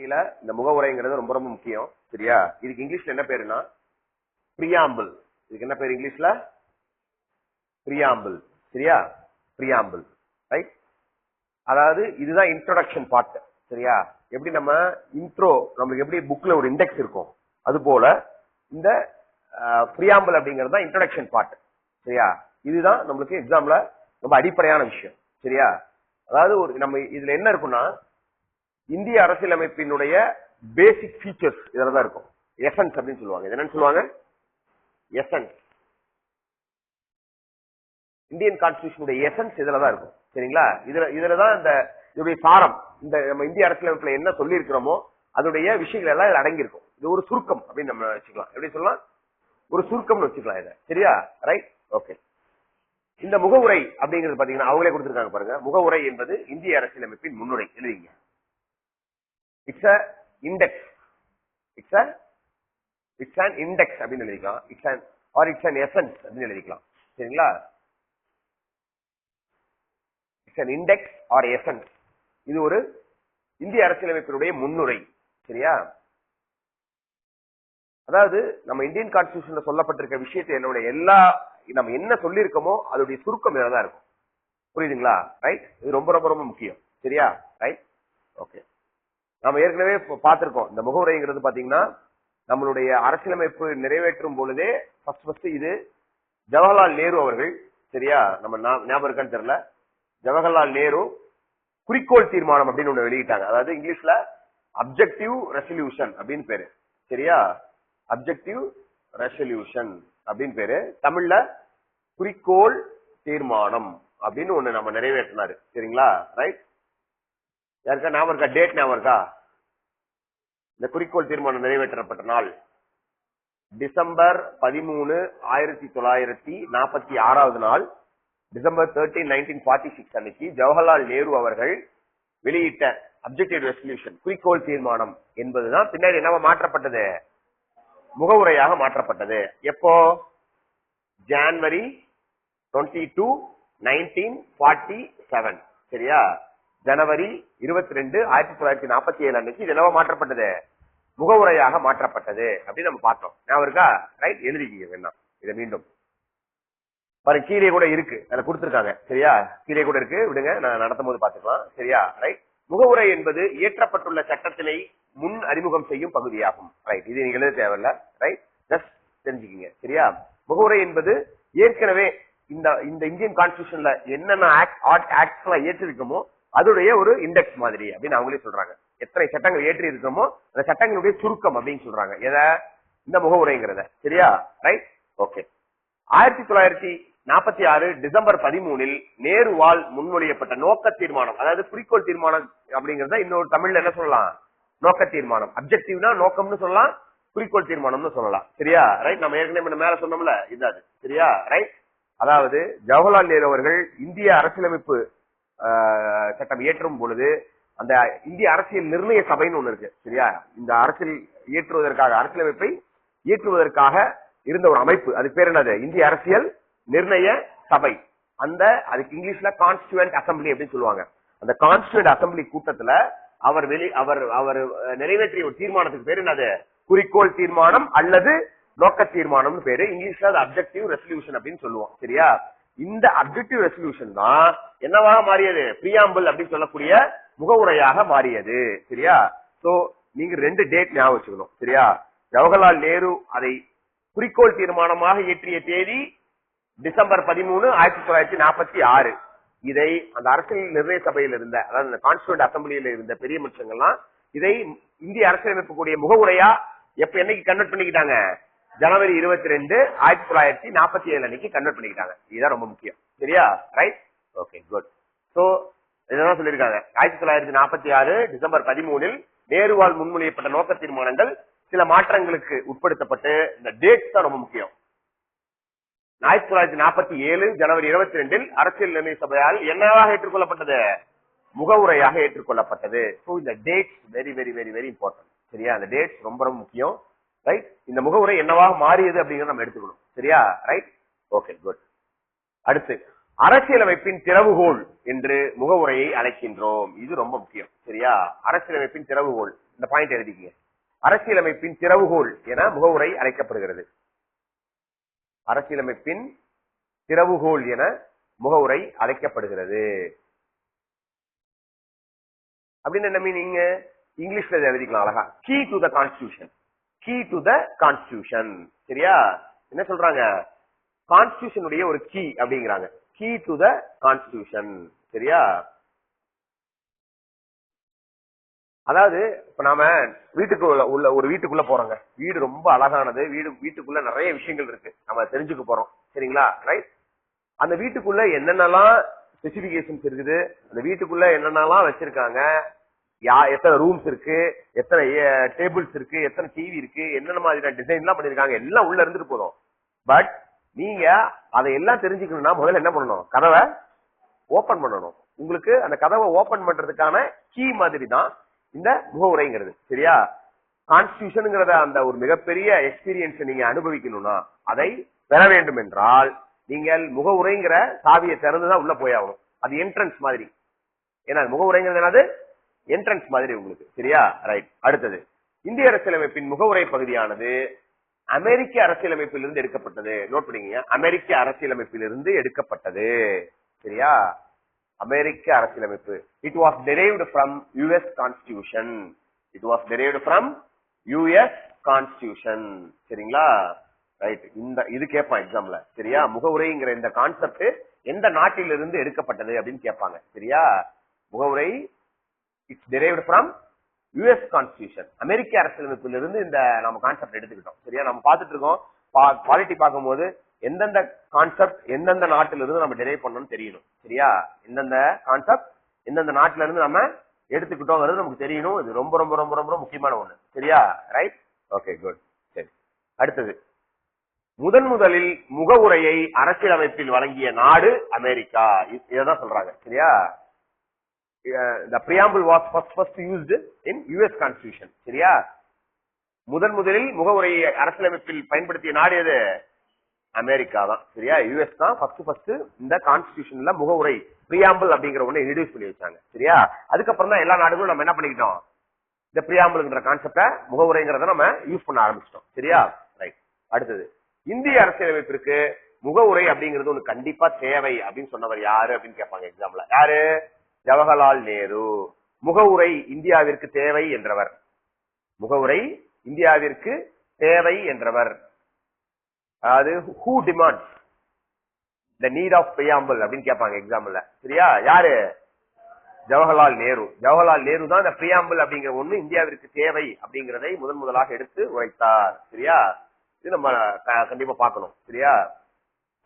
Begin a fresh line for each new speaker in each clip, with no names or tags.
இந்த முகவுரைங்கிறது ரொம்ப ரொம்ப முக்கியம். சரியா? இதுக்கு இங்கிலீஷ்ல என்ன பேருன்னா பிரியாம்பிள். இதுக்கு என்ன பேரு இங்கிலீஷ்ல? பிரியாம்பிள். சரியா? பிரியாம்பிள். ரைட்? அதாவது இதுதான் இன்ட்ரோடக்ஷன் பார்ட். சரியா? எப்படி நம்ம இன்ட்ரோ நம்மளுக்கு எப்படி புக்ல ஒரு இண்டெக்ஸ் இருக்கும், அது போல இந்த பிரியாம்பிள் அப்படிங்கிறது தான் இன்ட்ரோடக்ஷன் பார்ட். சரியா? இதுதான் நம்மளுக்கு எக்ஸாம்ல ரொம்ப அடிப்படையான விஷயம். சரியா? அதாவது ஒரு நம்ம இதுல என்ன இருக்கும்னா இந்திய அரசியலமைப்பினுடைய பேசிக் ஃபீச்சர்ஸ் இதுலதான் இருக்கும். எசன்ஸ் அப்படின்னு சொல்லுவாங்க. இது என்னன்னு சொல்லுவாங்க? எசன்ஸ். இந்தியன் கான்ஸ்டிடியூஷனுடைய எசன்ஸ் இதுலதான் இருக்கும். சரிங்களா? இதுலதான் இந்த இதோடைய சாரம், இந்த நம்ம இந்திய அரசியலமைப்புல என்ன சொல்லி இருக்கிறோமோ அதோடைய விஷயங்கள் எல்லாம் இதுல அடங்கி இருக்கும். இது ஒரு சுருக்கம் அப்படின்னு நம்ம வச்சுக்கலாம். எப்படி சொல்லலாம்? ஒரு சுருக்கம்னு வச்சுக்கலாம் இதை. சரியா? ரைட்? ஓகே. இந்த முகவுரை அப்படிங்கிறது பாத்தீங்கன்னா அவங்களே கொடுத்திருக்காங்க பாருங்க. முகவுரை என்பது இந்திய அரசியலமைப்பின் முன்னுரை. எழுதிங்க. It's a index. It's an index அப்படின்னு எழுதிக்கலாம். இட்ஸ் an எசன்ஸ் அப்படின்னு எழுதிக்கலாம். சரிங்களா? It's an index or essence. இது ஒரு இந்திய அரசியலமைப்பினுடைய முன்னுரை. சரியா? அதாவது நம்ம இந்தியன் கான்ஸ்டிடியூஷன்ல சொல்லப்பட்டிருக்க விஷயத்தை என்னுடைய எல்லா நம்ம என்ன சொல்லி இருக்கோமோ அதோடைய சுருக்கம் தான் இருக்கும். புரியுதுங்களா? ரைட்? இது ரொம்ப ரொம்ப ரொம்ப முக்கியம். சரியா? ரைட்? ஓகே. நாம ஏற்கனவே பார்த்திருக்கோம். இந்த முகவுரைங்கிறது பாத்தீங்கன்னா நம்மளுடைய அரசியலமைப்பு நிறைவேற்றும் பொழுதே ஃபர்ஸ்ட் இது ஜவஹர்லால் நேரு அவர்கள், சரியா, நம்ம ஞாபகம் இருக்கான்னு தெரியல, ஜவஹர்லால் நேரு குறிக்கோள் தீர்மானம் அப்படின்னு ஒண்ணு வெளியிட்டாங்க. அதாவது இங்கிலீஷ்ல அப்ஜெக்டிவ் ரெசல்யூஷன் அப்படின்னு பேரு. சரியா? அப்ஜெக்டிவ் ரெசல்யூஷன் அப்படின்னு பேரு. தமிழ்ல குறிக்கோள் தீர்மானம் அப்படின்னு ஒண்ணு நம்ம நிறைவேற்றினாரு. சரிங்களா? ரைட்? யாருக்கா ஞாபகம் இருக்கா? டேட் ஞாபகம் இருக்கா? இந்த குறிக்கோள் தீர்மானம் நிறைவேற்றப்பட்ட நாள் டிசம்பர் 13, 1946 நாள். டிசம்பர் 13, 1946 அன்னைக்கு ஜவஹர்லால் நேரு அவர்கள் வெளியிட்ட அப்ஜெக்டிவ் ரெசல்யூஷன் குறிக்கோள் தீர்மானம் என்பதுதான் பின்னாடி என்னவா மாற்றப்பட்டது? முகவுரையாக மாற்றப்பட்டது. எப்போ? ஜனவரி 22, 1947. சரியா? ஜனவரி 22, 1947 அன்னைக்கு இது என்னவா மாற்றப்பட்டது? முகவுரையாக மாற்றப்பட்டது அப்படின்னு நம்ம பார்த்தோம். ஞாபகம் இருக்கா? ரைட்? எழுதிக்கீங்க வேணா இதை மீண்டும் பாருங்க. கீழே கூட இருக்கு, அதை கொடுத்திருக்காங்க. சரியா? கீழே கூட இருக்கு, விடுங்க, நான் நடத்தும் போது பாத்துக்கலாம். சரியா? ரைட்? முகவுரை என்பது இயற்றப்பட்டுள்ள சட்டத்தினை முன் அறிமுகம் செய்யும் பகுதியாகும். ரைட்? இது நீங்க எழுத தேவையில்ல. ரைட்? ஜஸ்ட் தெரிஞ்சுக்கீங்க. சரியா? முகவுரை என்பது ஏற்கனவே இந்த இந்தியன் கான்ஸ்டிடியூஷன்ல என்னென்ன ஆக்ட்ஸ் எல்லாம் ஏற்றிருக்கோமோ அதோடைய ஒரு இண்டெக்ஸ் மாதிரி அப்படின்னு அவங்களே சொல்றாங்க. எத்தனை சட்டங்கள் ஏற்றி இருக்கோமோ அந்த சட்டங்களுடைய சுருக்கம் அப்படின்னு சொல்றாங்க. எதை? இந்த முகவுரைங்கிறத. சரியா? ரைட்? ஓகே. 1946 டிசம்பர் 13 நேருவால் முன்மொழியப்பட்ட நோக்க தீர்மானம், அதாவது குறிக்கோள் தீர்மானம் அப்படிங்கறத இன்னொரு தமிழ்ல என்ன சொல்லலாம்? நோக்க தீர்மானம். அப்ஜெக்டிவ்னா நோக்கம்னு சொல்லலாம், குறிக்கோள் தீர்மானம்னு சொல்லலாம். சரியா? ரைட்? நம்ம ஏற்கனவே மேல சொன்னோம்ல, இது. சரியா? ரைட்? அதாவது ஜவஹர்லால் நேரு அவர்கள் இந்திய அரசியலமைப்பு சட்டம் இயற்றும் பொழுது அந்த இந்திய அரசியல் நிர்ணய சபைன்னு ஒண்ணு இருக்கு. சரியா? இந்த அரசியல் இயற்றுவதற்காக, அரசியலமைப்பை இயற்றுவதற்காக இருந்த ஒரு அமைப்பு, அது பேர் என்னது? இந்திய அரசியல் நிர்ணய சபை. அதுக்கு இங்கிலீஷ்ல கான்ஸ்டியூவன்ட் அசம்பிளி அப்படின்னு சொல்லுவாங்க. அந்த கான்ஸ்டியூவன்ட் அசம்பிளி கூட்டத்துல அவர் நிறைவேற்றிய ஒரு தீர்மானத்துக்கு பேரு என்னது? குறிக்கோள் தீர்மானம் அல்லது நோக்க தீர்மானம்னு பேரு. இங்கிலீஷ்ல அது அப்ஜெக்டிவ் ரெசல்யூஷன் அப்படின்னு சொல்லுவோம். சரியா? இந்த அப்ஜெக்டிவ் ரெசல்யூஷன் தான் என்னவாக மாறியது? பிரியாம்பிள் அப்படின்னு சொல்லக்கூடிய முகவுரையாக மாறியது. சரியா? சோ நீங்க 2 டேட் ஞாபகம் வச்சுக்கணும். சரியா? ஜவஹர்லால் நேரு அதை குறிக்கோள் தீர்மானமாக இயற்றிய தேதி டிசம்பர் 13, 1946. இதை அந்த அரசியல் நிர்ணய சபையில் இருந்த, அதாவது கான்ஸ்டியூவன்ட் அசம்பிளியில இருந்த பெரிய மனுஷங்கள்லாம் இதை இந்திய அரசியலமைப்பு கூடிய முகவுரையா என்னைக்கு கன்வெர்ட் பண்ணிக்கிட்டாங்க? ஜனவரி 22, 1947 அன்னைக்கு கன்வெர்ட் பண்ணிக்கிட்டாங்க. இதுதான் ரொம்ப முக்கியம். சரியா? ரைட்? Okay, good. சோ இதெல்லாம் சொல்லியிருக்காங்க. 1946 டிசம்பர் 13 நேருவால் முன்மொழியப்பட்ட நோக்க தீர்மானங்கள் சில மாற்றங்களுக்கு உட்படுத்தப்பட்டு, இந்த டேட்ஸ் தான் ரொம்ப முக்கியம். 1947 ஜனவரி 22 அரசியல் நிர்ணய சபையால் என்னவாக ஏற்றுக்கொள்ளப்பட்டது? முகவுரையாக ஏற்றுக்கொள்ளப்பட்டது. சோ இந்த dates very very very very important. சரியா? அந்த டேட்ஸ் ரொம்ப ரொம்ப முக்கியம். ரைட்? இந்த முகவுரை என்னவாக மாறியது அப்படிங்கறத நம்ம எடுத்துக்கணும். சரியா? ரைட்? Okay, good. அடுத்து அரசியலமைப்பின் திறவுகோல் என்று முகவுரையை அழைக்கின்றோம். இது ரொம்ப முக்கியம். சரியா? அரசியலமைப்பின் திறவுகோல். இந்த பாயிண்ட் எழுதிக்கீங்க. அரசியலமைப்பின் திறவுகோல் என முகவுரை அழைக்கப்படுகிறது. அரசியலமைப்பின் திறவுகோல் என முகவுரை அழைக்கப்படுகிறது. அப்படின்னு என்ன மீனிங்? இங்கிலீஷ்ல எழுதிக்கலாம் அழகா. Key to the constitution. Key to the constitution. சரியா? என்ன சொல்றாங்க? கான்ஸ்டிடியூஷனுடைய ஒரு கீ அப்படிங்கிறாங்க. Key to the constitution. சரியா? அதாவது இப்ப நாம வீட்டுக்குள்ள ஒரு வீட்டுக்குள்ள போறோங்க. வீடு ரொம்ப அழகானது. வீட்டுக்குள்ள நிறைய விஷயங்கள் இருக்கு, நம்ம தெரிஞ்சுக்க போறோம். சரிங்களா? ரைட். அந்த வீட்டுக்குள்ள என்னென்னலாம் ஸ்பெசிபிகேஷன்ஸ் இருக்குது, அந்த வீட்டுக்குள்ள என்னென்னலாம் வச்சிருக்காங்க, எத்தனை ரூம்ஸ் இருக்கு, எத்தனை டேபிள்ஸ் இருக்கு, எத்தனை டிவி இருக்கு, என்னென்ன மாதிரியான டிசைன் எல்லாம் பண்ணிருக்காங்க, எல்லாம் உள்ள இருந்துட்டு போதும். பட் நீங்க அதையெல்லாம் தெரிஞ்சுக்கணும்னா முதல்ல என்ன பண்ணணும்? கதவை ஓபன் பண்ணணும். உங்களுக்கு அந்த கதவை ஓபன் பண்றதுக்கான கீ மாதிரி தான் இந்த முகவுரைங்கிறது. சரியா? கான்ஸ்டிடியூஷன்ங்கிறத அந்த ஒரு மிகப்பெரிய எக்ஸ்பீரியன்ஸ் நீங்க அனுபவிக்கணும்னா, அதை பெற வேண்டும் என்றால் நீங்கள் முகவுரைங்கிற சாவியை திறந்துதான் உள்ள போயாகணும். அது என்ட்ரன்ஸ் மாதிரி. ஏன்னா முகவுரைங்கிறது என்னது? என்ட்ரன்ஸ் மாதிரி உங்களுக்கு. சரியா? ரைட். அடுத்தது, இந்திய அரசியலமைப்பின் முகவுரை பகுதியானது அமெரிக்க அரசியலமைப்பிலிருந்து எடுக்கப்பட்டது. நோட் பண்ணிக்கங்க, அமெரிக்க அரசியலமைப்பிலிருந்து எடுக்கப்பட்டது. சரியா? அமெரிக்க அரசியலமைப்பு. It was derived from US Constitution. It was derived from US Constitution. சரிங்களா? ரைட். இது கேட்பான் எக்ஸாம்ல. சரியா? முகவுரைங்கிற இந்த கான்செப்ட் எந்த நாட்டிலிருந்து எடுக்கப்பட்டது அப்படின்னு கேட்பாங்க. சரியா? முகவுரை it's derived from US Constitution. அமெரிக்க அரசியலமைப்பிலிருந்து இந்த நம்ம கான்செப்ட் எடுத்துக்கிட்டோம். சரியா? நம்ம பார்த்துட்டு இருக்கோம். குவாலிட்டி பார்க்கும்போது எந்தெந்த கான்செப்ட் எந்தெந்த நாட்டில இருந்து நம்ம டெரைவ் பண்ணணும்னு தெரியணும். சரியா? எந்தெந்த கான்செப்ட் எந்தெந்த நாட்டில இருந்து நம்ம எடுத்துக்கிட்டோங்கிறது நமக்கு தெரியணும். இது ரொம்ப ரொம்ப ரொம்ப ரொம்ப முக்கியமான ஒண்ணு. சரியா? ரைட். Okay, good. சரி, அடுத்தது, முதலில் முகவுரையை அரசியலமைப்பில் வழங்கிய நாடு அமெரிக்கா. இதான் சொல்றாங்க. சரியா? The preamble was first used in US Constitution. சரியா? முதலில் முகவுரையை அரசியலமைப்பில் பயன்படுத்திய நாடு எது? அமெரிக்கா தான். சரியா? யுஎஸ் தான் ஃபர்ஸ்ட் இந்த கான்ஸ்டிடியூஷன்ல முகவுரை பிரியாம்பிள் அப்படிங்கிற ஒண்ணு இன்ட்ரோடியூஸ் பண்ணி வச்சாங்க. சரியா? அதுக்கப்புறம் தான் எல்லா நாடுகளும் நம்ம என்ன பண்ணிக்கிட்டோம்? இந்த பிரியாம்பிள்ங்கிற கான்செப்ட முகவுரைங்கிறத நம்ம யூஸ் பண்ண ஆரம்பிச்சிட்டோம். சரியா? ரைட். அடுத்தது, இந்திய அரசியலமைப்பிற்கு முகவுரை அப்படிங்கிறது ஒண்ணு கண்டிப்பா தேவை அப்படின்னு சொன்னவர் யாரு அப்படின்னு கேட்பாங்க எக்ஸாம்ல. யாரு? ஜவஹர்லால் நேரு. முகவுரை இந்தியாவிற்கு தேவை என்றவர். முகவுரை இந்தியாவிற்கு தேவை என்றவர். அதாவது who demands the need of preamble அப்படின்னு கேட்பாங்க எக்ஸாம்பிள். சரியா? யாரு? ஜவஹர்லால் நேரு. ஜவஹர்லால் நேரு தான் இந்த பிரியாம்பிள் அப்படிங்கிற ஒண்ணு இந்தியாவிற்கு தேவை அப்படிங்கறதை முதலாக எடுத்து உரைத்தார். சரியா? இது நம்ம கண்டிப்பா பார்க்கணும். சரியா?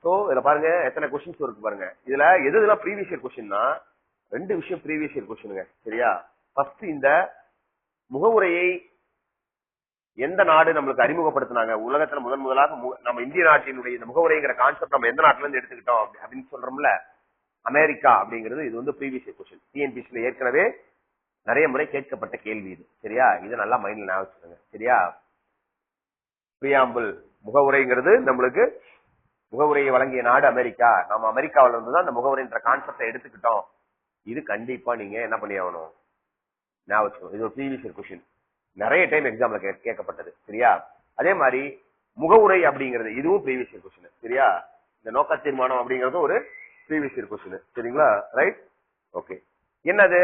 சோ இதுல பாருங்க எத்தனை கொஸ்டின்ஸ் இருக்கு பாருங்க. இதுல எதுலாம் ப்ரீவியஸ் இயர் கொஸ்டின்னா, ரெண்டு விஷயம் ப்ரீவியஸ் இயர் கொஸ்டினுங்க. சரியா? ஃபர்ஸ்ட், இந்த முகவுரையை எந்த நாடு நம்மளுக்கு அறிமுகப்படுத்தினாங்க? உலகத்துல முதலாக நம்ம இந்திய நாட்டினுடைய இந்த முகவுரைங்கிற கான்செப்ட் நம்ம எந்த நாட்டுல இருந்து எடுத்துக்கிட்டோம் அப்படின்னு சொல்றோம்ல, அமெரிக்கா அப்படிங்கிறது. இது வந்து ப்ரீவியஸ் இயர் கொஸ்டின். டிஎன்பிஎஸ்சில ஏற்கனவே நிறைய முறை கேட்கப்பட்ட கேள்வி இது. சரியா? இதை நல்லா மைண்ட்ல ஞாபகம் வச்சுக்கோங்க. சரியா? பிரியாம்பிள் முகவுரைங்கிறது நம்மளுக்கு முகவுரையை வழங்கிய நாடு அமெரிக்கா. நம்ம அமெரிக்காவில இருந்து தான் இந்த முகவுரைன்ற கான்செப்டை எடுத்துக்கிட்டோம். இது கண்டிப்பா நீங்க என்ன பண்ணி ஆகணும்? ஞாபகம் வச்சுக்கணும். இது ஒரு ப்ரீவியஸ் இயர் கொஸ்டின், நிறைய டைம் எக்ஸாம்ல கேட்கப்பட்டது. சரியா? அதே மாதிரி முகவுரை அப்படிங்கிறது இதுவும் ப்ரீவியஸ் இயர் கொஸ்டின். சரியா? இந்த நோக்க தீர்மானம் அப்படிங்கிறது ஒரு ப்ரீவியஸ் இயர் கொஸ்டின். சரிங்களா? ரைட். ஓகே. என்னது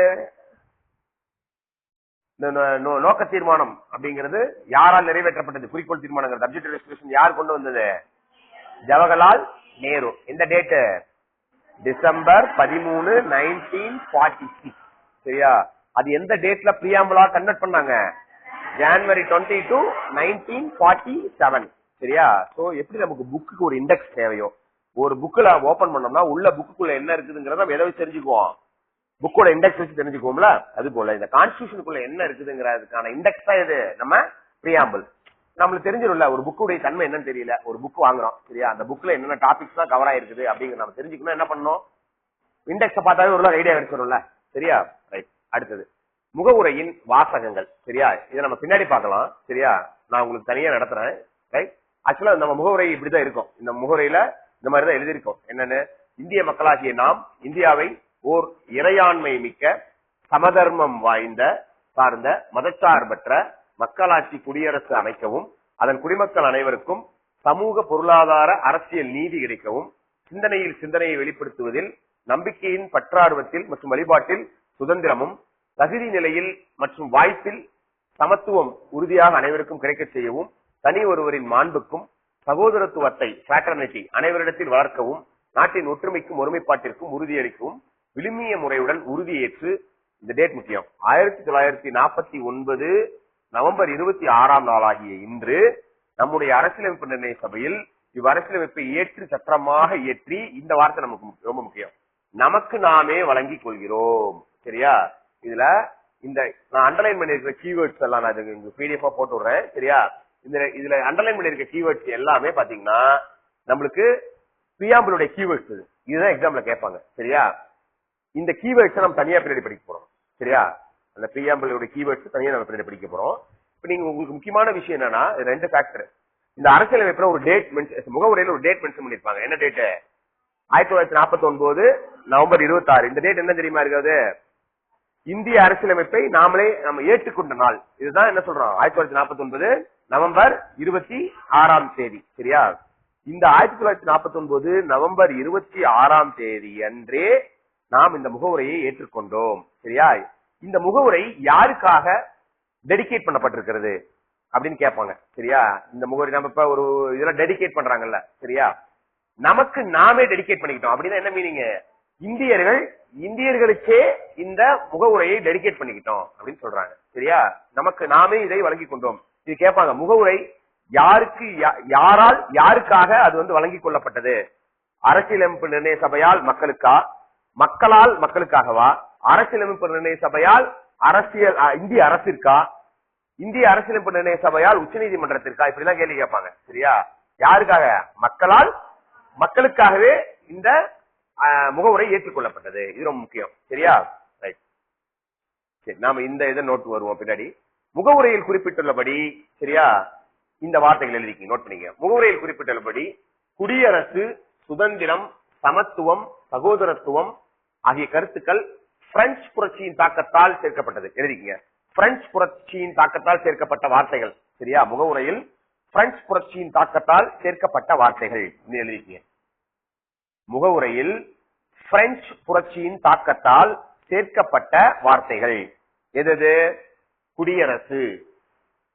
நோக்க தீர்மானம் அப்படிங்கிறது? யாரால் நிறைவேற்றப்பட்டது? குறிக்கோள் தீர்மானங்கிறது அப்ஜெக்டிவ் ரெசல்யூஷன் யார் கொண்டு வந்தது? ஜவஹர்லால் நேரு. இந்த டேட் டிசம்பர் 13, 1946. சரியா? அது எந்த டேட்ல பிரியாம்பிளா கன்வெர்ட் பண்ணாங்க? ஜனவரி 22, 1947. சரியா? சோ எப்படி நமக்கு புக்குக்கு ஒரு இண்டெக்ஸ் தேவையோ, ஒரு புக்ல ஓபன் பண்ணோம்னா உள்ள புக்குக்குள்ள என்ன இருக்குதுங்கிறத நம்ம எதை வச்சு தெரிஞ்சுக்குவோம்? புக்கோட இண்டெக்ஸ் வச்சு தெரிஞ்சுக்குவோம்ல. அது போல இந்த கான்ஸ்டிடியூஷனுக்குள்ள என்ன இருக்குதுங்கிறதுக்கான இண்டெக்ஸ் தான் இது நம்ம பிரியாம்பிள். நம்மளுக்கு தெரிஞ்சிடும்ல, ஒரு புக்குடைய தன்மை என்னன்னு தெரியல, ஒரு புக் வாங்குறோம். சரியா? அந்த புக்ல என்னென்ன டாபிக்ஸ் தான் கவர் ஆயிருக்குது அப்படிங்கிற நம்ம தெரிஞ்சுக்கணும். என்ன பண்ணணும்? இண்டெக்ஸை பார்த்தாவே ஒரு ஐடியா கிடைச்சிடும்ல. சரியா? ரைட். அடுத்தது, முகவுரையின் வாசகங்கள். சரியா? இதை நம்ம பின்னாடி பார்க்கலாம். சரியா? நான் உங்களுக்கு தனியா நடத்துறேன். ரைட். ஆக்சுவலா நம்ம முகவுரை இப்படிதான் இருக்கும். இந்த முகவுரையில இந்த மாதிரிதான் எழுதியிருக்கோம். என்னன்னு? இந்திய மக்களாகிய நாம் இந்தியாவை ஓர் இறையாண்மை மிக்க, சமதர்மம் வாய்ந்த, சார்ந்த மதச்சார்பற்ற மக்களாட்சி குடியரசு அமைக்கவும் அதன் குடிமக்கள் அனைவருக்கும் சமூக பொருளாதார அரசியல் நீதி கிடைக்கவும் சிந்தனையில் சிந்தனையை வெளிப்படுத்துவதில் நம்பிக்கையின் பற்றார்வத்தில் மற்றும் வழிபாட்டில் சுதந்திரமும் தகுதி நிலையில் மற்றும் வாய்ப்பில் சமத்துவம் உறுதியாக அனைவருக்கும் கிடைக்க செய்யவும் தனி ஒருவரின் மாண்புக்கும் சகோதரத்துவத்தை ஃபிராட்டர்னிட்டி அனைவரிடத்தில் வளர்க்கவும் நாட்டின் ஒற்றுமைக்கும் ஒருமைப்பாட்டிற்கும் உறுதியளிக்கவும் விழுமிய முறையுடன் உறுதியேற்று இந்த டேட் முக்கியம் 1949 நவம்பர் 26ஆம் நாளாகிய இன்று நம்முடைய அரசியலமைப்பு நிர்ணய சபையில் இவ்வரசியலமைப்பை ஏற்று சட்டமாக இயற்றி இந்த வார்த்தை நமக்கு ரொம்ப முக்கியம். நமக்கு நாமே வழங்கிக் கொள்கிறோம். சரியா? இதுல இந்த நான் அண்டர்லைன் பண்ணிருக்கிற கீவேர்ட்ஸ் எல்லாம் நான் பிடிஎஃப் போட்டு விடுறேன். சரியா? இதுல அண்டர்லைன் பண்ணிருக்க கீவேர்ட்ஸ் எல்லாமே பாத்தீங்கன்னா நம்மளுக்கு பிரியாம்பிளுடைய கீவேர்ட்ஸ். இதுதான் எக்ஸாம்ல கேட்பாங்க. சரியா? இந்த கீவேர்ட்ஸ் நம்ம தனியா பின்னாடி படிக்க போறோம். சரியா? அந்த பிரியாம்பிளுடைய கீவேர்ட்ஸ் தனியா நம்ம பின்னாடி படிக்க போறோம். இப்ப நீங்க உங்களுக்கு முக்கியமான விஷயம் என்னன்னா ரெண்டு ஃபேக்டர். இந்த அரசியலமைப்புல ஒரு டேட் முகவுரையில ஒரு டேட் மென்ஷன் பண்ணிருப்பாங்க. என்ன டேட்? 1949 நவம்பர் 26. இந்த டேட் என்ன தெரியுமா இருக்காது? இந்திய அரசியலமைப்பை நம்ம ஏற்றுக்கொண்ட நாள். இதுதான் என்ன சொல்றோம்? 1949 நவம்பர் 26ஆம் தேதி. சரியா? இந்த 1949 நவம்பர் 26ஆம் தேதி அன்றே நாம் இந்த முகவுரையை ஏற்றுக்கொண்டோம். சரியா? இந்த முகவுரை யாருக்காக டெடிகேட் பண்ணப்பட்டிருக்கிறது அப்படின்னு கேட்பாங்க. சரியா? இந்த முகவுரை நம்ம இப்ப ஒரு இதெல்லாம் டெடிகேட் பண்றாங்கல்ல. சரியா? நமக்கு நாமே டெடிகேட் பண்ணிக்கிட்டோம் அப்படின்னா என்ன மீனிங்? இந்தியர்களுக்கே இந்த முகவுரையை டெடிகேட் பண்ணிக்கிட்டோம் அப்படின்னு சொல்றாங்க. சரியா? நமக்கு நாமே இதை வழங்கி கொண்டோம். இது கேட்பாங்க. முகவுரை யாருக்கு யாருக்காக அது வழங்கிக் கொள்ளப்பட்டது? அரசியலமைப்பு நிர்ணய சபையால் மக்களுக்கா, மக்களால் மக்களுக்காகவா, அரசியலமைப்பு நிர்ணய சபையால் இந்திய அரசிற்கா, இந்திய அரசியலமைப்பு நிர்ணய சபையால் உச்ச நீதிமன்றத்திற்கா? இப்படிலாம் கேள்வி கேட்பாங்க. சரியா? யாருக்காக? மக்களால் மக்களுக்காகவே இந்த முகவுரை ஏற்றுக்கொள்ளப்பட்டது. இது ரொம்ப முக்கியம். சரியா? ரைட். சரி, நாம இந்த இதை நோட்டு வருவோம் பின்னாடி. முகவுரையில் குறிப்பிட்டுள்ளபடி, சரியா, இந்த வார்த்தைகள் எழுதிக்க நோட் பண்ணிக்க. முகவுரையில் குறிப்பிட்டுள்ளபடி குடியரசு, சுதந்திரம், சமத்துவம், சகோதரத்துவம் ஆகிய கருத்துக்கள் பிரெஞ்சு புரட்சியின் தாக்கத்தால் சேர்க்கப்பட்டது. எழுதிக்கங்க. பிரெஞ்சு புரட்சியின் தாக்கத்தால் சேர்க்கப்பட்ட வார்த்தைகள். சரியா? முகவுரையில் பிரெஞ்சு புரட்சியின் தாக்கத்தால் சேர்க்கப்பட்ட வார்த்தைகள் எழுதிக்கங்க. முகவுரையில் பிரெஞ்சு புரட்சியின் தாக்கத்தால் சேர்க்கப்பட்ட வார்த்தைகள் எது? குடியரசு.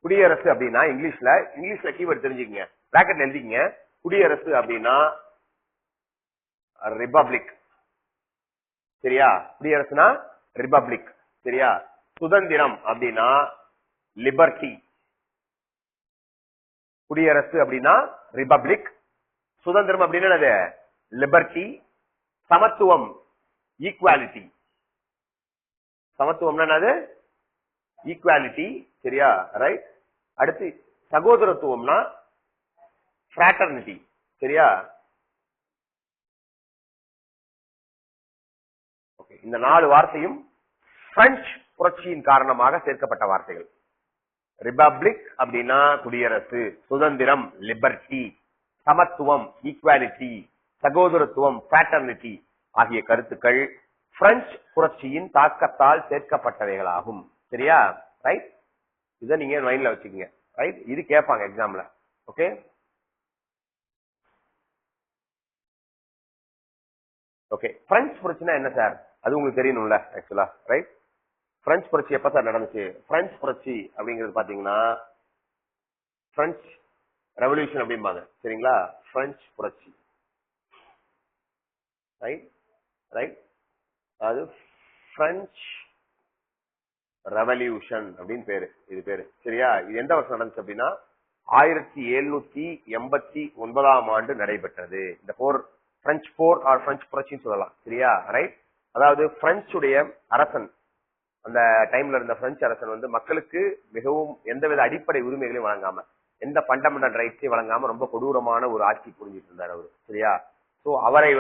குடியரசு அப்படின்னா இங்கிலீஷ்ல கீவேர்ட் தெரிஞ்சுக்கங்க. பிராக்கெட்ல எழுதிக்கங்க. குடியரசு அப்படின்னா ரிபப்ளிக். சரியா? குடியரசுனா ரிபப்ளிக். சரியா? சுதந்திரம் அப்படின்னா லிபர்டி. குடியரசு அப்படின்னா ரிபப்ளிக், சுதந்திரம் அப்படின்னா லிபர்டி, சமத்துவம் ஈக்குவாலிட்டி. சமத்துவம்னா என்னது? ஈக்குவாலிட்டி. சரியா? ரைட். அடுத்து சகோதரத்துவம்னா ஃபிராட்டர்னிட்டி. சரியா? ஓகே. இந்த 4 வார்த்தையும் பிரெஞ்சு புரட்சியின் காரணமாக சேர்க்கப்பட்ட வார்த்தைகள். ரிபப்ளிக் அப்படின்னா குடியரசு, சுதந்திரம் லிபர்டி, சமத்துவம் ஈக்குவாலிட்டி, சகோதரத்துவம் ஃபிராட்டர்னிட்டி ஆகிய கருத்துக்கள் பிரெஞ்சு புரட்சியின் தாக்கத்தால் சேர்க்கப்பட்டவைகளாகும். சரியா? ரைட். இதை நீங்க மைண்ட்ல வச்சுக்கீங்க. ரைட். இது கேட்பாங்க எக்ஸாம்ல. ஓகே. ஓகே. பிரெஞ்சு புரட்சினா என்ன சார்? அது உங்களுக்கு தெரியணும்ல ஆக்சுவலா. ரைட். பிரெஞ்சு புரட்சி எப்ப சார் நடந்துச்சு? பிரெஞ்சு புரட்சி அப்படிங்கிறது பாத்தீங்கன்னா பிரெஞ்சு ரெவல்யூஷன் அப்படிம்பாங்க. சரிங்களா? பிரெஞ்சு புரட்சி. ரைட். ரைட். அது பிரெஞ்சு ரெவல்யூஷன் அப்படின்னு பேரு. இது பேரு. சரியா? இது எந்த வருஷம் நடந்துச்சு அப்படின்னா 1789ஆம் ஆண்டு நடைபெற்றது. இந்த போர் பிரெஞ்சு போர் ஆர் பிரெஞ்சு புரட்சின்னு சொல்லலாம். சரியா? ரைட். அதாவது பிரெஞ்சுடைய அரசன், அந்த டைம்ல இருந்த பிரெஞ்சு அரசன் மக்களுக்கு மிகவும் எந்தவித அடிப்படை உரிமைகளையும் வழங்காம, எந்த ஃபண்டமெண்டல் ரைட்ஸையும் வழங்காம ரொம்ப கொடூரமான ஒரு ஆட்சி புரிஞ்சிட்டு இருந்தார் அவரு. சரியா? சோ அவரை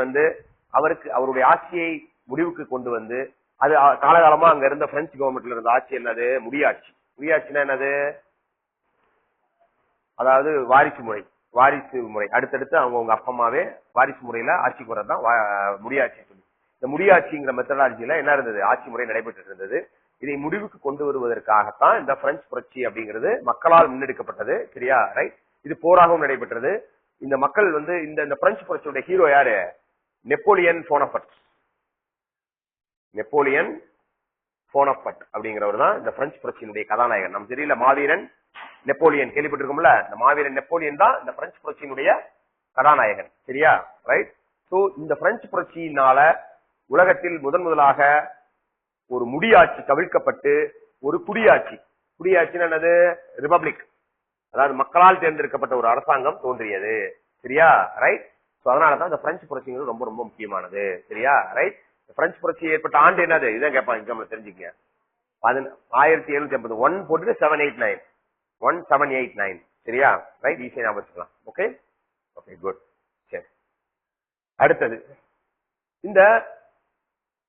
அவருக்கு அவருடைய ஆட்சியை முடிவுக்கு கொண்டு அது காலகாலமா அங்க இருந்த பிரெஞ்சு கவர்மெண்ட்ல இருந்த ஆட்சி என்னது? முடியாட்சி. முடியாட்சினா என்னது? அதாவது வாரிசு முறை. அடுத்தடுத்து அவங்க அப்பா அம்மாவே வாரிசு முறையில ஆட்சிக்கு வரதான் முடியாட்சி. இந்த முடியாட்சிங்கிற மெத்தடாலஜில என்ன இருந்தது? ஆட்சி முறை நடைபெற்று இருந்தது. இதை முடிவுக்கு கொண்டு வருவதற்காகத்தான் இந்த பிரெஞ்சு புரட்சி அப்படிங்கிறது மக்களால் முன்னெடுக்கப்பட்டது. சரியா? ரைட். இது போராகவும் நடைபெற்றது. இந்த மக்கள் இந்த பிரெஞ்சு புரட்சியுடைய ஹீரோ யாரு? நெப்போலியன் போனபர்ட். நெப்போலியன் போனபர்ட் அப்படிங்கிறவர் தான் இந்த பிரெஞ்சு புரட்சியினுடைய கதாநாயகன். நம்ம தெரியல, மாவீரன் நெப்போலியன் கேள்விப்பட்டிருக்கோம்ல, இந்த மாவீரன் நெப்போலியன் தான் இந்த பிரெஞ்சு புரட்சியினுடைய கதாநாயகன். சரியா? ரைட். சோ இந்த பிரெஞ்சு புரட்சியினால உலகத்தில் முதலாக ஒரு முடியாட்சி கவிழ்க்கப்பட்டு ஒரு குடியாட்சி, குடியாட்சின்னு என்னது? ரிபப்ளிக், அதாவது மக்களால் தேர்ந்தெடுக்கப்பட்ட ஒரு அரசாங்கம் தோன்றியது. சரியா? ரைட். சோ அதனாலதான் இந்த பிரெஞ்சு புரட்சிங்கிறது ரொம்ப ரொம்ப முக்கியமானது. சரியா? ரைட். பிரெஞ்சு புரட்சி ஏற்பட்ட ஆண்டு என்னது? இதான் கேட்பாங்க எக்ஸாம்ல, தெரிஞ்சுக்கங்க. 1750 1 போட்டு 789 1789. சரியா? ரைட். ஈஸியா ஞாபகம் வச்சுக்கலாம். Okay okay good. சரி, அடுத்தது இந்த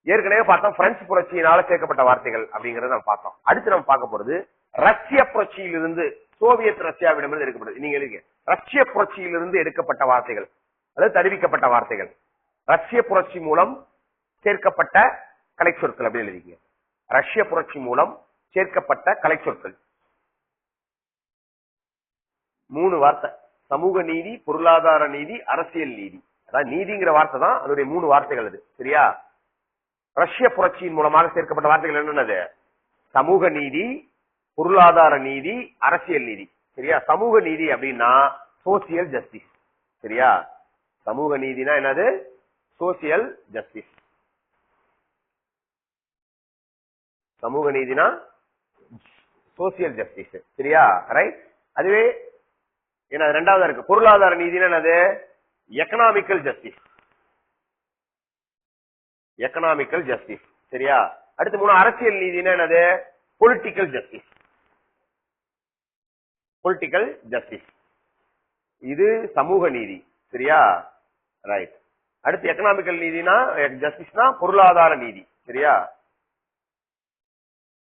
ஏற்கனவே பார்த்தோம் பிரெஞ்சு புரட்சியினால சேர்க்கப்பட்ட வார்த்தைகள் அப்படிங்கறத நம்ம பார்த்தோம். அடுத்து நம்ம பார்க்க போறது ரஷ்ய புரட்சியிலிருந்து, சோவியத் ரஷ்யாவிடமிருந்து எடுக்கப்பட்டது. நீங்க எழுதிங்க, ரஷ்ய புரட்சியிலிருந்து எடுக்கப்பட்ட வார்த்தைகள், அதாவது தருவிக்கப்பட்ட வார்த்தைகள், ரஷ்ய புரட்சி மூலம் சேர்க்கப்பட்ட கலை சொற்கள் அப்படின்னு எழுதிங்க. ரஷ்ய புரட்சி மூலம் சேர்க்கப்பட்ட கலை சொற்கள் 3 வார்த்தை: சமூக நீதி, பொருளாதார நீதி, அரசியல் நீதி. அதாவது நீதிங்கிற வார்த்தை தான் அதனுடைய 3 வார்த்தைகள். அது சரியா? ரஷ்ய புரட்சியின் மூலமாக சேர்க்கப்பட்ட வார்த்தைகள் என்னென்னது? சமூக நீதி, பொருளாதார நீதி, அரசியல் நீதி. சரியா? சமூக நீதி அப்படின்னா சோசியல் ஜஸ்டிஸ். சரியா? சமூக நீதினா என்னது? Social justice. சமூக நீதினா சோசியல் ஜஸ்டிஸ். சரியா? ரைட். அதுவே என்ன ரெண்டாவது இருக்கு? பொருளாதார நீதினா என்னது? Economical justice. Economical justice. சரியா? அடுத்து 3 அரசியல் நீதினா என்னது? Political justice. Political justice. இது சமூக நீதி. சரியா? ரைட். அடுத்து எக்கனாமிக்கல் நீதினா ஜஸ்டிஸ்னா பொருளாதார நீதி. சரியா?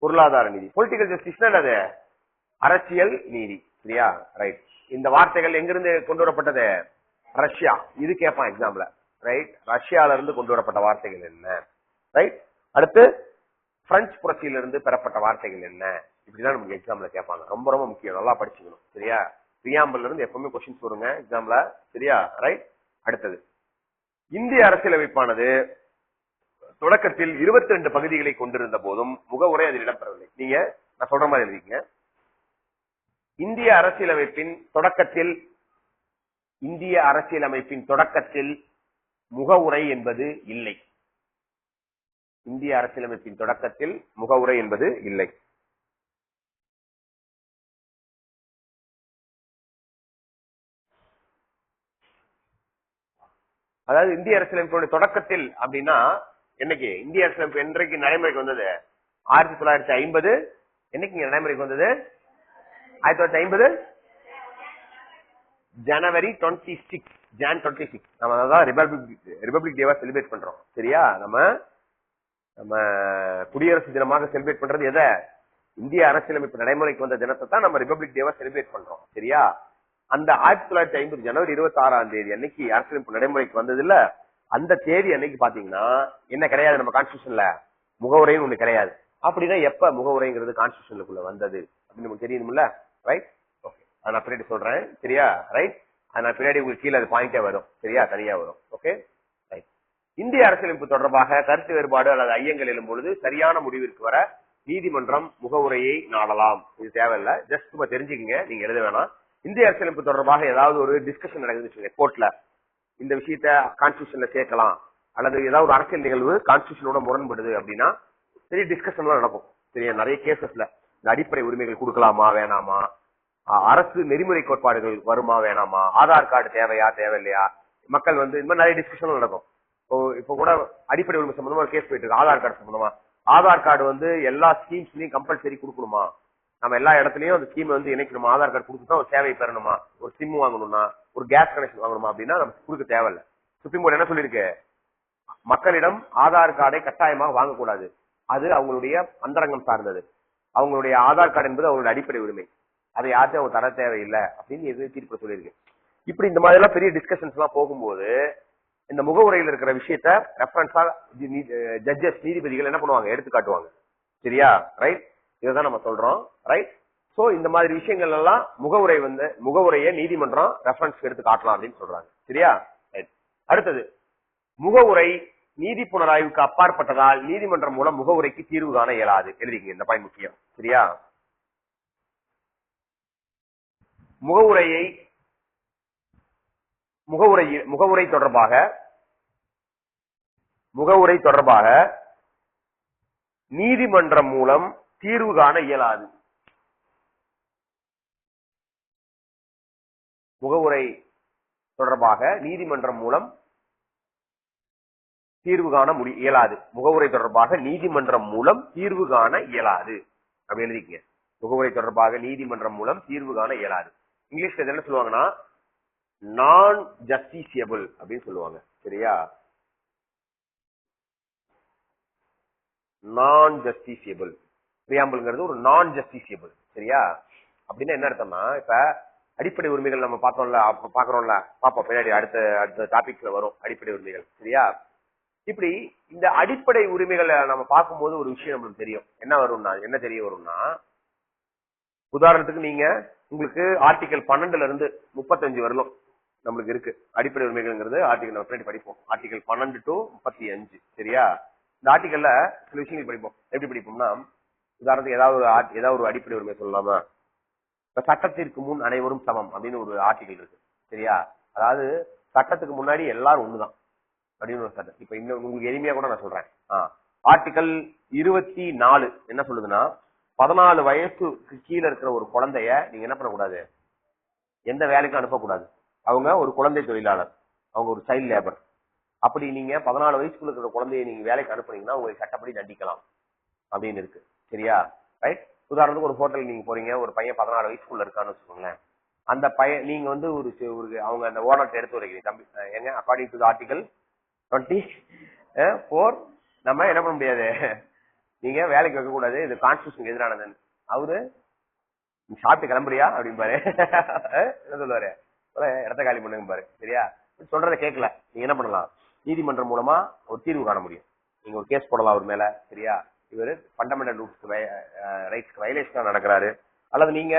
பொருளாதார நீதி. பொலிட்டிக்கல் ஜஸ்டிஸ்னா என்னது? அரசியல் நீதி. சரியா? ரைட். இந்த வார்த்தைகள் எங்கிருந்து கொண்டு வரப்பட்டது? ரஷ்யா. இது கேட்பான் எக்ஸாம்ல. ரைட். ரஷ்யால இருந்து கொண்டு வரப்பட்ட வார்த்தைகள் என்ன? ரைட். அடுத்து பிரெஞ்சு புரட்சியிலிருந்து பெறப்பட்ட வார்த்தைகள் என்ன? இப்படிதான் நமக்கு எக்ஸாம்ல கேட்பாங்க. ரொம்ப ரொம்ப முக்கியம், நல்லா படிச்சுக்கணும். சரியா? பிரியாம்பிள் இருந்து எப்பவுமே கொஸ்டின்ஸ் வருங்க எக்ஸாம்ல. சரியா? ரைட். அடுத்தது இந்திய அரசியலமைப்பானது தொடக்கத்தில் 22 பகுதிகளை கொண்டிருந்த போதும் முகவுரை அதில் இடம்பெறவில்லை. நீங்க நான் சொல்ற மாதிரி எழுதிங்க. இந்திய அரசியலமைப்பின் தொடக்கத்தில் முகவுரை என்பது இல்லை. இந்திய அரசியலமைப்பின் தொடக்கத்தில் முகவுரை என்பது இல்லை. அதாவது இந்திய அரசியலமைப்பினுடைய தொடக்கத்தில் அப்படின்னா என்னைக்கு இந்திய அரசியலமைப்பு என்றைக்கு நடைமுறைக்கு வந்தது? 1950. என்னைக்கு நடைமுறைக்கு வந்தது? 1950 ஜனவரி 26, Jan 26. நம்ம அதான் ரிபப்ளிக் டேவா செலிப்ரேட் பண்றோம். சரியா? நம்ம குடியரசு தினமாக செலிப்ரேட் பண்றது எதை? இந்திய அரசியலமைப்பு நடைமுறைக்கு வந்த தினத்தை தான் நம்ம ரிபப்ளிக் டேவா செலிப்ரேட் பண்றோம். சரியா? அந்த 1950 ஜனவரி 26ஆம் தேதி அன்னைக்கு அரசியலமைப்பு நடைமுறைக்கு வந்தது இல்ல, அந்த தேதி அன்னைக்கு பாத்தீங்கன்னா என்ன கிடையாது நம்ம கான்ஸ்டிடியூஷன்ல? முகவுரைன்னு ஒண்ணு கிடையாது. அப்படின்னா எப்ப முகவுரைங்கிறது கான்ஸ்டிடியூஷனுக்குள்ள வந்தது அப்படின்னு நமக்கு தெரியணும்ல. ரைட். ஓகே, அதை நான் பின்னாடி சொல்றேன். சரியா? ரைட். நான் பின்னாடி உங்களுக்கு கீழே அது பாயிண்டே வரும். சரியா? தனியா வரும். Okay right. இந்திய அரசியலமைப்பு தொடர்பாக கருத்து வேறுபாடு அல்லது ஐயங்கள் எழும் பொழுது சரியான முடிவிற்கு வர நீதிமன்றம் முகவுரையை நாடலாம். இது தேவையில்லை, ஜஸ்ட் சும்மா தெரிஞ்சுக்கங்க, நீங்க எழுத வேணாம். இந்திய அரசியலமைப்பு தொடர்பாக ஏதாவது ஒரு டிஸ்கஷன் நடக்குது கோர்ட்ல, இந்த விஷயத்த கான்ஸ்டிடியூஷன்ல சேர்க்கலாம் அல்லது ஏதாவது ஒரு அரசியல் நிகழ்வு கான்ஸ்டிடியூஷனோட முரண்படுது அப்படின்னா பெரிய டிஸ்கஷன் எல்லாம் நடக்கும். சரியா? நிறைய கேசஸ்ல இந்த அடிப்படை உரிமைகள் கொடுக்கலாமா வேணாமா, அரசு நெறிமுறை கோட்பாடுகள் வருமா வேணாமா, ஆதார் கார்டு தேவையா தேவையில்லையா, மக்கள் இந்த மாதிரி நிறைய டிஸ்கஷன் நடக்கும். இப்போ கூட அடிப்படை உரிமை சம்பந்தமா ஒரு கேஸ் போயிட்டு இருக்கு. ஆதார் கார்டு சம்பந்தமா. ஆதார் கார்டு எல்லா ஸ்கீம்ஸ்லயும் கம்பல்சரி கொடுக்கணுமா, நம்ம எல்லா இடத்துலயும் அந்த ஸ்கீம் இணைக்கணுமா, ஆதார் கார்டு கொடுத்துதான் ஒரு சேவை பெறணுமா, ஒரு சிம் வாங்கணும்னா ஒரு கேஸ் கனெக்ஷன் வாங்கணுமா அப்படின்னா நம்ம கொடுக்க தேவையில்லை. சுப்ரீம் கோர்ட் என்ன சொல்லிருக்கு? மக்களிடம் ஆதார் கார்டை கட்டாயமாக வாங்கக்கூடாது, அது அவங்களுடைய அந்தரங்கம் சார்ந்தது, அவங்களுடைய ஆதார் கார்டு என்பது அவங்களுடைய அடிப்படை உரிமை, அதை யார்ட்டும் அவங்க தர தேவையில்லை அப்படின்னு எது தீர்ப்பு சொல்லியிருக்கு. இப்படி இந்த மாதிரி எல்லாம் பெரிய டிஸ்கஷன்ஸ் எல்லாம் போகும்போது இந்த முகவுரையில் இருக்கிற விஷயத்த ரெஃபரன்ஸா ஜட்ஜஸ் நீதிபதிகள் என்ன பண்ணுவாங்க? எடுத்து காட்டுவாங்க. சரியா? ரைட், இதுதான் நம்ம சொல்றோம். ரைட். சோ இந்த மாதிரி விஷயங்கள் எல்லாம் முகவுரையை நீதிமன்றம் ரெஃபரன்ஸ் எடுத்து காட்டலாம் அப்படின்னு சொல்றாங்க. சரியா? அடுத்தது, முகவுரை நீதி புனராய்வுக்கு அப்பாற்பட்டதால் நீதிமன்றம் மூலம் முகவுரைக்கு தீர்வு காண இயலாது. எழுதிங்க, இந்த பாயிண்ட் முக்கியம். சரியா? முகவுரை தொடர்பாக நீதிமன்றம் மூலம் தீர்வு காண இயலாது. முகவுரை தொடர்பாக நீதிமன்றம் மூலம் தீர்வு காண இயலாது. முகவுரை தொடர்பாக நீதிமன்றம் மூலம் தீர்வு காண இயலாது அப்படி எழுதிக்க. முகவுரை தொடர்பாக நீதிமன்றம் மூலம் தீர்வு காண இயலாது. இங்கிலீஷ்ல என்ன சொல்லுவாங்கன்னா நான் ஜஸ்டிசியபிள் அப்படின்னு சொல்லுவாங்க. சரியா? நான் ஜஸ்டிசியபிள் பிரியாம்பிள்ங்கிறது ஒரு நான் ஜஸ்டிசியபிள். சரியா? அப்படின்னா என்ன அர்த்தம்னா, இப்ப அடிப்படை உரிமைகள் நம்ம பாக்குறோம்ல, பாப்போம் பின்னாடி அடுத்த டாபிக்ல வரும் அடிப்படை உரிமைகள். சரியா? இப்படி இந்த அடிப்படை உரிமைகளை நம்ம பார்க்கும்போது ஒரு விஷயம் நம்மளுக்கு தெரியும். என்ன தெரிய வரும்னா, உதாரணத்துக்கு நீங்க உங்களுக்கு ஆர்டிகல் 12 இருந்து 35 வரலும் நம்மளுக்கு இருக்கு அடிப்படை உரிமைகள்ங்கிறது. ஆர்டிகல் நம்ம பின்னாடி படிப்போம். Article 12 to 35. சரியா? இந்த ஆர்டிகல்ல சில விஷயங்கள் படிப்போம். எப்படி படிப்போம்னா, உதாரணத்துக்கு ஏதாவது ஒரு அடிப்படை உரிமை சொல்லலாமா? சட்டத்திற்கு முன் அனைவரும் சமம் அப்படின்னு ஒரு ஆர்டிகல் இருக்கு. சரியா? அதாவது சட்டத்துக்கு முன்னாடி எல்லாரும் ஒண்ணுதான் அப்படின்னு ஒரு சட்டம். இப்ப இன்னும் உங்களுக்கு எளிமையா கூட நான் சொல்றேன். ஆர்டிகல் 24 என்ன சொல்லுதுன்னா, 14 வயசுக்கு கீழே இருக்கிற ஒரு குழந்தைய நீங்க என்ன பண்ணக்கூடாது, எந்த வேலைக்கும் அனுப்பக்கூடாது. அவங்க ஒரு குழந்தை தொழிலாளர், அவங்க ஒரு சைல்ட் லேபர். அப்படி நீங்க 14 வயசுக்குள்ள இருக்கிற குழந்தைய நீங்க வேலைக்கு அனுப்புனீங்கன்னா உங்களுக்கு சட்டப்படி தண்டிக்கலாம் அப்படின்னு இருக்கு. சரியா? ரைட். உதாரணத்துக்கு ஒரு ஹோட்டல் நீங்க போறீங்க, ஒரு பையன் 14 வயசுக்குள்ள இருக்கான்னு வச்சுக்கோங்களேன். அந்த பையன் நீங்க வந்து அவங்க அந்த ஓனர்ட்ட எடுத்து வைக்கிறீங்க, தம்பி எங்க அக்கார்டிங் டு ஆர்டிகல் 24 நம்ம என்ன பண்ண முடியாது, நீங்க வேலைக்கு வைக்க கூடாது, இது கான்ஸ்டிடியூஷனுக்கு எதிரானது. அவரு நீ சாப்பிட்டு கிளம்புறியா அப்படின்னு பாரு. என்ன சொல்லுவாரு, இடத்த காலி பண்ணுங்க பாரு. சரியா? சொல்றதை கேட்கல, நீங்க என்ன பண்ணலாம், நீதிமன்றம் மூலமா ஒரு தீர்வு காண முடியும். நீங்க ஒரு கேஸ் போடலாம் அவர் மேல. சரியா? இவரு ஃபண்டமெண்டல் ரைட்ஸ்க்கு வயலேஷன் நடக்கிறாரு. அல்லது நீங்க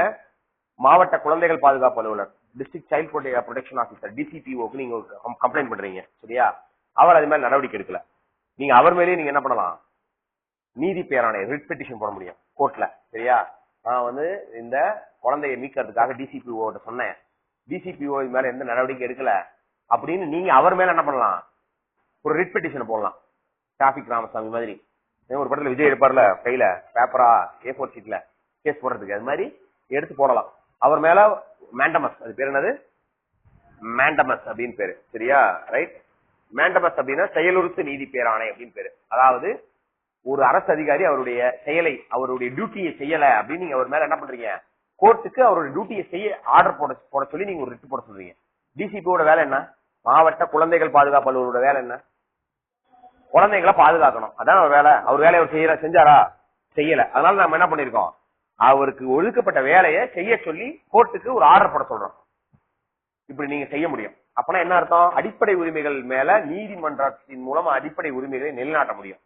மாவட்ட குழந்தைகள் பாதுகாப்பு அலுவலர், டிஸ்ட்ரிக்ட் சைல்ட் ப்ரொடெக்ஷன் ஆபீசர், டிசிபிஓக்கு நீங்க கம்ப்ளைண்ட் பண்றீங்க. சரியா? அவர் அது மாதிரி நடவடிக்கை எடுக்கல, நீங்க அவர் மேலேயே நீங்க என்ன பண்ணலாம், நீதி பேராணை ரிட் பெட்டிஷன் போட முடியும் கோர்ட்ல. சரியா? நான் வந்து இந்த குழந்தையை மீட்கிறதுக்காக டிசிபிஓ சொன்னேன், டிசிபிஓ இது மேல எந்த நடவடிக்கை எடுக்கல அப்படின்னு நீங்க அவர் மேல என்ன பண்ணலாம், ஒரு ரிட் பெட்டிஷன் போடலாம். டிராபிக் ராமசாமி மாதிரி ஒரு படத்துல விஜய் எடுப்பார்ல, கையில பேப்பரா A4 ஷீட்ல கேஸ் போடுறதுக்கு, அது மாதிரி எடுத்து போடலாம். அவர் மேல மேண்டமஸ், அது பேர் என்னது, மேண்டமஸ் அப்படின்னு பேரு. சரியா? ரைட். மேண்டமஸ் அப்படின்னா செயலுறுத்து நீதி பேராணை அப்படின்னு பேரு. அதாவது ஒரு அரசு அதிகாரி அவருடைய செயலை, அவருடைய டியூட்டியை செய்யல அப்படின்னு நீங்க அவர் மேல என்ன பண்றீங்க, கோர்ட்டுக்கு அவருடைய டியூட்டியை செய்ய ஆர்டர் போட சொல்லி நீங்க ஒரு ரிட் போட சொல்றீங்க. டிசிபியோட வேலை என்ன, மாவட்ட குழந்தைகள் பாதுகாப்பு அலுவலரோட வேலை என்ன, குழந்தைகளை பாதுகாக்கணும். அதான் அவர் வேலை. அவர் வேலையை அவர் செஞ்சாரா, செய்யல. அதனால நம்ம என்ன பண்ணிருக்கோம், அவருக்கு ஒதுக்கப்பட்ட வேலையை செய்ய சொல்லி கோர்ட்டுக்கு ஒரு ஆர்டர் போட சொல்றோம். இப்படி நீங்க செய்ய முடியும். அப்பனா என்ன அர்த்தம், அடிப்படை உரிமைகள் மேல நீதிமன்றத்தின் மூலமா அடிப்படை உரிமைகளை நிலைநாட்ட முடியும்.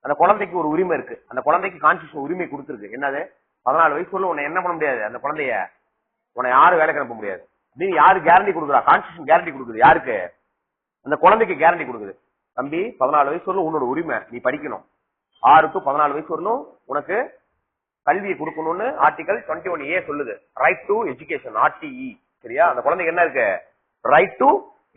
அந்த குழந்தைக்கு ஒரு உரிமை இருக்கு, அந்த குழந்தைக்கு கான்ஸ்டிடியூஷன் உரிமை கொடுத்திருக்கு. என்னது, 14 வயசுக்குள்ள உன்னை என்ன பண்ண முடியாது, அந்த குழந்தைய உன்னை யாரும் வேலைக்கு அனுப்ப முடியாது. நீ யாரு கேரண்டி கொடுக்குறா, கான்ஸ்டிடியூஷன் கேரண்டி கொடுக்குது. யாருக்கு, அந்த குழந்தைக்கு கேரண்டி கொடுக்குது. தம்பி 14 வயசு வரலும் உன்னோட உரிமை, நீ படிக்கணும். 6 to 14 வயசு வரலும் உனக்கு கல்வியை கொடுக்கணும்னு ஆர்டிகல் 21A சொல்லுது. Right to education, RTE. சரியா? அந்த குழந்தைக்கு என்ன இருக்கு, ரைட் டு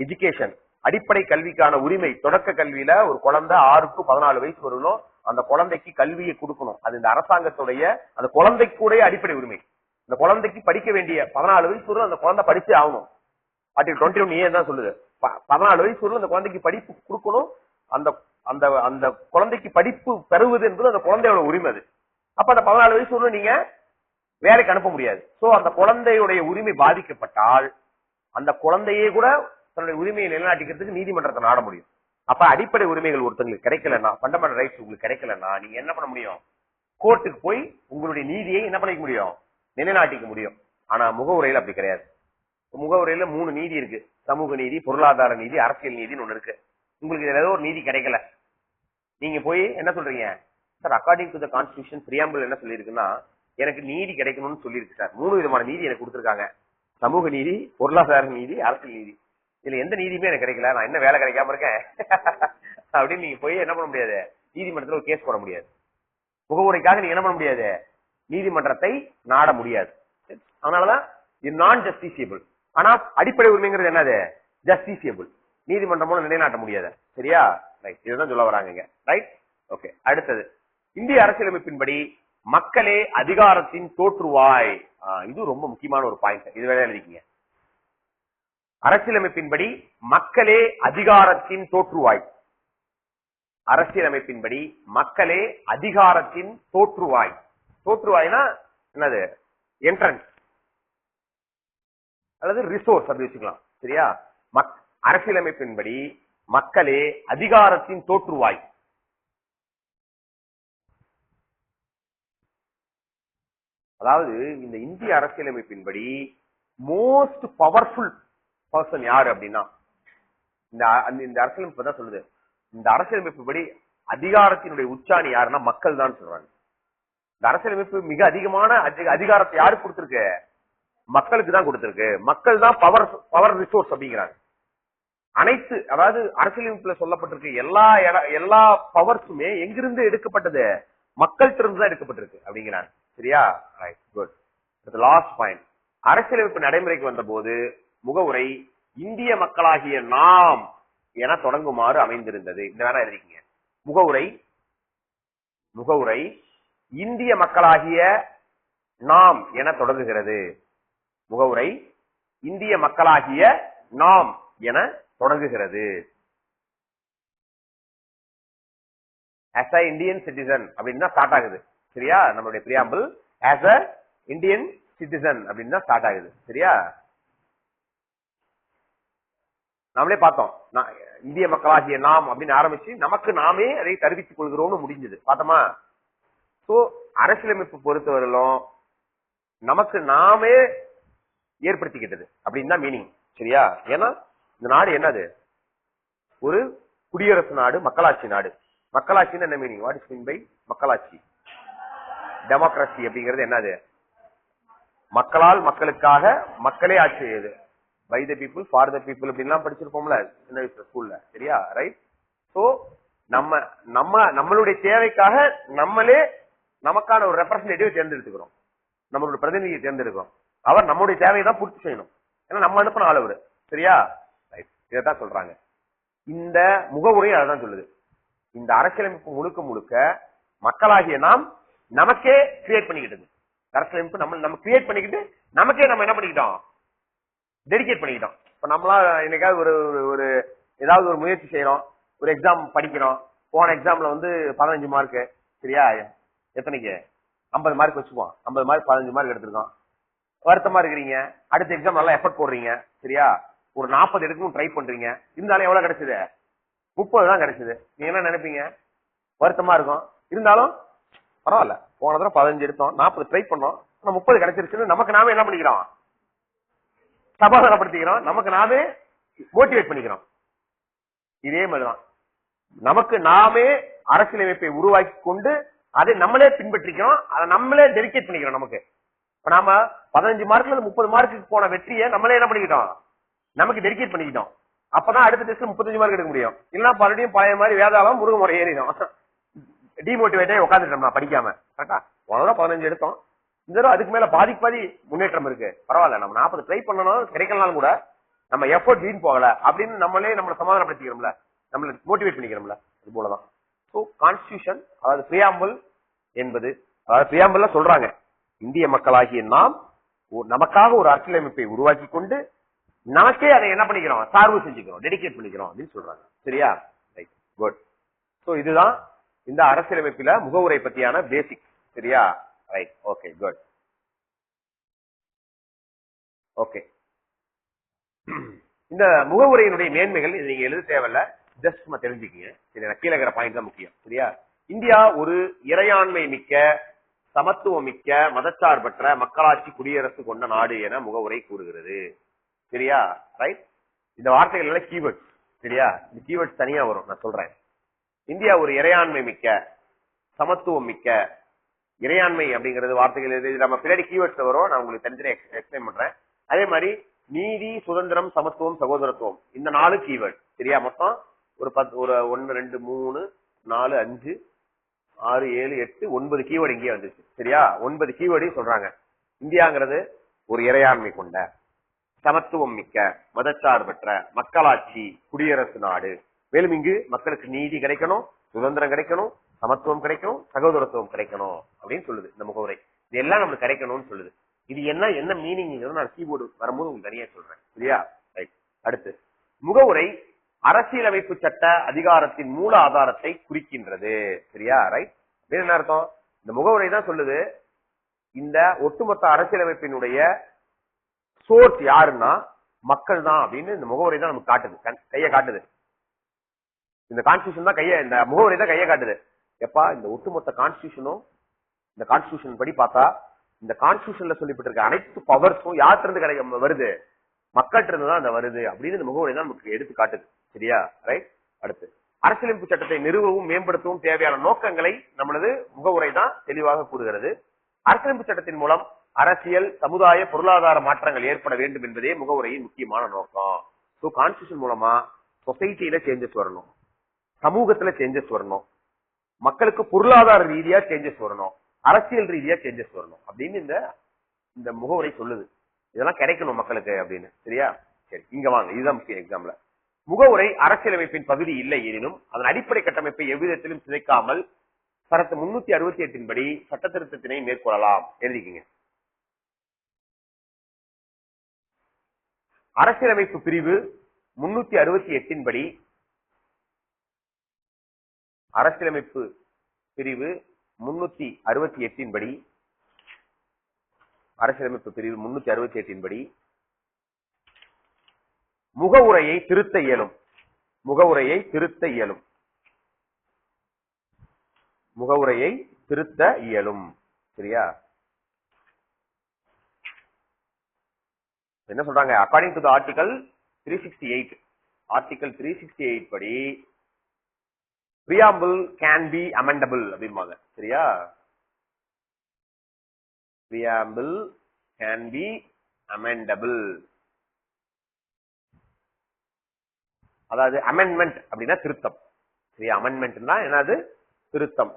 எஜுகேஷன், அடிப்படை கல்விக்கான உரிமை. தொடக்க கல்வியில ஒரு குழந்தை 6 to 14 வயசு வரலும் அந்த குழந்தைக்கு கல்வியை கொடுக்கணும். அது இந்த அரசாங்கத்துடைய, அந்த குழந்தைக்குடைய அடிப்படை உரிமை. அந்த குழந்தைக்கு படிக்க வேண்டிய 14 வயசு வரலும் அந்த குழந்தை படிச்சு ஆகணும். ஆர்டிகல் 21A தான் சொல்லுது. 14 வயசு வரலும் அந்த குழந்தைக்கு படிப்பு கொடுக்கணும். அந்த அந்த அந்த குழந்தைக்கு படிப்பு பெறுவது என்பது அந்த குழந்தையோட உரிமை. அது அப்ப அந்த 14 வயசு வரலும் நீங்க வேலைக்கு அனுப்ப முடியாது. சோ அந்த குழந்தையுடைய உரிமை பாதிக்கப்பட்டால் அந்த குழந்தையே கூட தன்னுடைய உரிமையை நிலைநாட்டிக்கிறதுக்கு நீதிமன்றத்தை நாட முடியும். அப்ப அடிப்படை உரிமைகள் ஒருத்தங்களுக்கு கிடைக்கலன்னா, ஃபண்டமெண்டல் ரைட்ஸ் உங்களுக்கு கிடைக்கலன்னா நீங்க என்ன பண்ண முடியும், கோர்ட்டுக்கு போய் உங்களுடைய நீதியை என்ன பண்ணிக்க முடியும், நிலைநாட்டிக்க முடியும். ஆனா முகவுரையில் அப்படி கிடையாது. முகவுரையில 3 நீதி இருக்கு, சமூக நீதி, பொருளாதார நீதி, அரசியல் நீதினு ஒண்ணு இருக்கு. உங்களுக்கு இதுல ஏதோ ஒரு நீதி கிடைக்கல, நீங்க போய் என்ன சொல்றீங்க, sir according to the constitution preamble என்ன சொல்லியிருக்குன்னா, எனக்கு நீதி கிடைக்கணும்னு சொல்லியிருக்கு சார். 3 விதமான நீதி எனக்கு கொடுத்துருக்காங்க. சமூக நீதி, பொருளாதார நீதி, அரசியல் நீதி. இதுல எந்த நீதியுமே எனக்கு கிடைக்கல, நான் என்ன வேலை கிடைக்காம இருக்கேன் அப்படின்னு நீங்க போய் என்ன பண்ண முடியாது, நீதிமன்றத்தில் ஒரு கேஸ் போட முடியாது. முகவுரைக்காக நீங்க என்ன பண்ண முடியாது, நீதிமன்றத்தை நாட முடியாது. அதனாலதான் இது நான் ஜஸ்டிசியபிள். ஆனா அடிப்படை உரிமைங்கிறது என்னது, ஜஸ்டிசியபிள். நீதிமன்றம் மூலம் நிலைநாட்ட முடியாது. சரியா? ரைட், இதுதான் சொல்ல வராங்க. Right, okay. அடுத்தது, இந்திய அரசியலமைப்பின்படி மக்களே அதிகாரத்தின் தோற்றுவாய். இது ரொம்ப முக்கியமான ஒரு பாயிண்ட். இது வேலை எழுதிக்கீங்க. அரசியலமைப்பின்படி மக்களே அதிகாரத்தின் தோற்றுவாய். அரசியலமைப்பின்படி மக்களே அதிகாரத்தின் தோற்றுவாய். தோற்றுவாய்னா என்னது, என்ட்ரன்ஸ் அல்லது ரிசோர்ஸ் அப்படி வச்சுக்கலாம். சரியா? அரசியலமைப்பின்படி மக்களே அதிகாரத்தின் தோற்றுவாய். அதாவது இந்த இந்திய அரசியலமைப்பின்படி மோஸ்ட் பவர்ஃபுல் பர்சன் யாரு அப்படின்னா, இந்த அரசியலமைப்பு தான் சொல்லுது, இந்த அரசியலமைப்புப்படி அதிகாரத்தினுடைய உச்சாணி யாருன்னா மக்கள் தான் சொல்றாங்க. இந்த அரசியலமைப்பு மிக அதிகமான அதிகாரத்தை யாருக்கு கொடுத்திருக்கு, மக்களுக்கு தான் கொடுத்திருக்கு. மக்கள் தான் பவர் ரிசோர்ஸ் அப்படிங்கிறாங்க. அனைத்து, அதாவது அரசியலமைப்புல சொல்லப்பட்டிருக்கு எல்லா பவர்ஸுமே எங்கிருந்து எடுக்கப்பட்டது, மக்கள் திறந்து தான் எடுக்கப்பட்டிருக்கு அப்படிங்கிறாங்க. சரியா? Right, good. லாஸ்ட் பாயிண்ட், அரசியலமைப்பு நடைமுறைக்கு வந்த போது முகவுரை இந்திய மக்களாகிய நாம் என தொடங்குமாறு அமைந்திருந்தது. இந்த வேற எழுதிக்கீங்க. முகவுரை இந்திய மக்களாகிய நாம் என தொடங்குகிறது. முகவுரை இந்திய மக்களாகிய நாம் என தொடங்குகிறது. as a Indian citizen அப்படின்னா ஸ்டார்ட் ஆகுது. சரியா? நம்மளுடைய preamble as a Indian citizen அப்படின்னா ஸ்டார்ட் ஆகுது. சரியா? நாமளே பார்த்தோம், இந்திய மக்களாகிய நாம் அப்படின்னு ஆரம்பிச்சு நமக்கு நாமே அதை தெரிவித்துக் கொள்கிறோம்னு முடிஞ்சது. பார்த்தோமா? சோ அரசியலமைப்பு பொறுத்தவரையிலும் நமக்கு நாமே ஏற்படுத்திக்கிட்டது அப்படின்னு தான் மீனிங். சரியா? ஏன்னா இந்த நாடு என்னது, ஒரு குடியரசு நாடு, மக்களாட்சி நாடு. மக்களாட்சின்னு என்ன meaning, what is mean by மக்களாட்சி? டெமோக்ரஸி அப்படிங்கிறது என்னது, மக்களால் மக்களுக்காக மக்களே ஆட்சி செய்யுது. By the people for the people அப்படின்லாம் படிச்சிருப்போம்ல சின்ன வயசுல ஸ்கூல்ல. சரியா? ரைட். சோ நம்மளுடைய தேவைக்காக நம்மளே நமக்கான ஒரு ரெப்ரசன்டேட்டிவ் தேர்ந்தெடுத்துக்கிறோம், நம்மளுடைய பிரதிநிதியை தேர்ந்தெடுக்கிறோம். அவர் நம்மளுடைய தேவையை தான் பூர்த்தி செய்யணும். ஏன்னா நம்ம அனுப்பின ஆள் அவரு. சரியா? ரைட், இதான் சொல்றாங்க. இந்த முகவுரையும் அதான் சொல்லுது. இந்த அரசியலமைப்பு முழுக்க முழுக்க மக்களாகிய நாம் நமக்கே கிரியேட் பண்ணிக்கிட்டது. அரசியலமைப்பு நம்ம கிரியேட் பண்ணிக்கிட்டு நமக்கே நம்ம என்ன பண்ணிக்கிட்டோம், டெடிகேட் பண்ணிக்கிட்டோம். இப்ப நம்மளா என்னைக்காவது ஒரு ஏதாவது ஒரு முயற்சி செய்யறோம், ஒரு எக்ஸாம் படிக்கிறோம். போன எக்ஸாம்ல 15 மார்க். சரியா? எத்தனைக்கு 50 மார்க் வச்சுக்குவோம். 50 மார்க் 15 மார்க் எடுத்திருக்கோம். வருத்தமா இருக்கிறீங்க, அடுத்த எக்ஸாம் நல்லா எஃபர்ட் போடுறீங்க. சரியா? ஒரு 40 எடுக்கணும் ட்ரை பண்றீங்க. இருந்தாலும் எவ்வளவு கிடைச்சது, 30 தான் கிடைச்சது. நீங்க என்ன நினைப்பீங்க, வருத்தமா இருக்கும். இருந்தாலும் பரவாயில்ல, போன தடவை 15 எடுத்தோம், 40 ட்ரை பண்ணோம், 30 கிடைச்சிருச்சுன்னு நமக்கு நாமே என்ன பண்ணிக்கிறோம், சமாதானப்படுத்திக்கிறோம், நமக்கு நாமே மோட்டிவேட் பண்ணிக்கிறோம். இதே மாதிரிதான் நமக்கு நாமே அரசியலமைப்பை உருவாக்கி கொண்டு அதை நம்மளே பின்பற்றிக்கிறோம், அதை நம்மளே டெடிகேட் பண்ணிக்கிறோம். நமக்கு இப்ப நாம 15 மார்க்ல 30 மார்க்குக்கு போன வெற்றியை நம்மளே என்ன பண்ணிக்கிட்டோம், நமக்கு டெடிகேட் பண்ணிக்கிட்டோம். அப்பதான் அடுத்த டெஸ்ட்ல 35 மார்க் எடுக்க முடியும். இல்லன்னா மறுபடியும் பழைய மாதிரி வேதாளம் முருக முறை ஏறிடும், டிமோட்டிவேட்டே உட்காந்துட்டோம்னா படிக்காம. கரெக்டா? 15 எடுத்தோம், இந்த தடவை அதுக்கு மேல பாதி முன்னேற்றம் இருக்கு, பரவாயில்ல, நம்ம 40 ட்ரை பண்ணணும், கிடைக்கலாம் கூட நம்ம எஃபோர்ட் வீண் போகல அப்படின்னு நம்மளே நம்மளை சமாதானப்படுத்திக்கிறோம்ல, நம்மளை மோட்டிவேட் பண்ணிக்கிறோம்ல. இது போலதான் கான்ஸ்டிடியூஷன், அதாவது பிரியாம்பிள் என்பது, அதாவது பிரியாம்பிள்ல சொல்றாங்க இந்திய மக்களாகிய நாம் நமக்காக ஒரு அரசியலமைப்பை உருவாக்கி கொண்டு நமக்கே அதை என்ன பண்ணிக்கிறோம், சார்பு செஞ்சுக்கிறோம், டெடிகேட் பண்ணிக்கிறோம் அப்படின்னு சொல்றாங்க. சரியா? Right, good. சோ இதுதான் இந்த அரசியலமைப்புல முகவுரை பத்தியான பேசிக். சரியா? Right, okay, good. ஓகே, இந்த முகவுரையினுடைய மேன்மைகள் இது நீங்க எழுத தேவையில்ல, ஜஸ்ட் தெரிஞ்சுக்கீங்க. சரி, கீழே இருக்கிற பாயிண்ட் தான் முக்கியம். சரியா? இந்தியா ஒரு இறையாண்மை மிக்க, சமத்துவம் மிக்க, மதச்சார்பற்ற மக்களாட்சி குடியரசு கொண்ட நாடு என முகவுரை கூறுகிறது. சரியா? ரைட். இந்த வார்த்தைகள் எல்லாம் கீவேர்ட்ஸ். சரியா? இந்த கீவேர்ட்ஸ் தனியா வரும், நான் சொல்றேன். இந்தியா ஒரு இறையாண்மை மிக்க, சமத்துவம் மிக்க, இறையாண்மை அப்படிங்கிறது வார்த்தைகள் நம்ம பின்னாடி கீவேர்ட்ஸ் வரும், நான் உங்களுக்கு தெரிஞ்சு எக்ஸ்பிளைன் பண்றேன். அதே மாதிரி நீதி, சுதந்திரம், சமத்துவம், சகோதரத்துவம், இந்த 4 கீவேர்ட். சரியா? மொத்தம் ஒரு 1 2 3 4 5 6 7 8 9 கீவேர்டு இங்கே வந்துச்சு. சரியா? 9 கீவேர்டையும் சொல்றாங்க. இந்தியாங்கிறது ஒரு இறையாண்மை கொண்ட, சமத்துவம் மிக்க, மதச்சார்பற்ற, மக்களாட்சி, குடியரசு நாடு. மேலும் இங்கு மக்களுக்கு நீதி கிடைக்கணும், சுதந்திரம் கிடைக்கணும், சமத்துவம் கிடைக்கணும், சகோதரத்துவம் கிடைக்கணும் அப்படின்னு சொல்லுது இந்த முகவுரை. இது எல்லாம் நம்மளுக்கு கிடைக்கணும்னு சொல்லுது. இது என்ன மீனிங் நான் கீபோர்டு வரும்போது உங்களுக்கு தனியா சொல்றேன். சரியா? ரைட். அடுத்து, முகவுரை அரசியலமைப்பு சட்ட அதிகாரத்தின் மூல ஆதாரத்தை குறிக்கின்றது. சரியா? ரைட். என்ன அர்த்தம்? இந்த முகவுரை தான் சொல்லுது இந்த ஒட்டுமொத்த அரசியலமைப்பினுடைய சோர்ஸ் யாருன்னா மக்கள் தான் அப்படின்னு இந்த முகவுரை தான் நமக்கு காட்டுது, கையை காட்டுது. இந்த கான்ஸ்டியூஷன் தான் இந்த முகவுரை தான் கையை காட்டுது. எப்பா இந்த ஒட்டுமொத்த கான்ஸ்டியூஷனும், இந்த கான்ஸ்டியூஷன் படி பார்த்தா இந்த கான்ஸ்டியூஷன்ல சொல்லப்பட்டிருக்க அனைத்து பவர்ஸும் யார்கிட்ட இருந்து வருது? மக்கள்கிட்ட இருந்து தான் அந்த வருது அப்படின்னு இந்த முகவுரை தான் நமக்கு எடுத்து காட்டுது. சரியா? ரைட். அடுத்து, அரசியலமைப்பு சட்டத்தை நிறுவவும் மேம்படுத்தவும் தேவையான நோக்கங்களை நம்மளது முகவுரை தான் தெளிவாக கூறுகிறது. அரசியலமைப்பு சட்டத்தின் மூலம் அரசியல், சமுதாய, பொருளாதார மாற்றங்கள் ஏற்பட வேண்டும் என்பதே முகவுரையின் முக்கியமான நோக்கம். சோ கான்ஸ்டியூஷன் மூலமா சொசைட்டில சேஞ்சஸ் வரணும், சமூகத்துல சேஞ்சஸ் வரணும், மக்களுக்கு பொருளாதார ரீதியா சேஞ்சஸ் வரணும், அரசியல் ரீதியா சேஞ்சஸ் வரணும் அப்படின்னு இந்த முகவுரை சொல்லுது. இதெல்லாம் கிடைக்கணும் மக்களுக்கு அப்படின்னு. சரியா? சரி, இங்க வாங்க, இதுதான் முக்கிய எக்ஸாம்பிள். முகவுரை அரசியலமைப்பின் பகுதி இல்லை எனினும் அதன் அடிப்படை கட்டமைப்பை எவ்விதத்திலும் சிதைக்காமல் சரத்து 368 படி சட்ட திருத்தத்தினை மேற்கொள்ளலாம். எழுதிக்கங்க. அரசியலமைப்பு பிரிவு 368 படி, அரசியலமைப்பு பிரிவு 368 படி, அரசியலமைப்பு பிரிவு 368 படி முகவுரையை திருத்த இயலும். முகவுரையை திருத்த இயலும். முகவுரையை திருத்த இயலும். சரியா? என்ன சொல்றாங்க? According to the article 368, article 368 படி preamble can be amendable அப்படிம்பாங்க. சரியா? preamble can be amendable. அதாவது அமெண்ட்மெண்ட் அப்படின்னா திருத்தம். சரியா? அமெண்ட்மெண்ட்னா என்னது? திருத்தம்.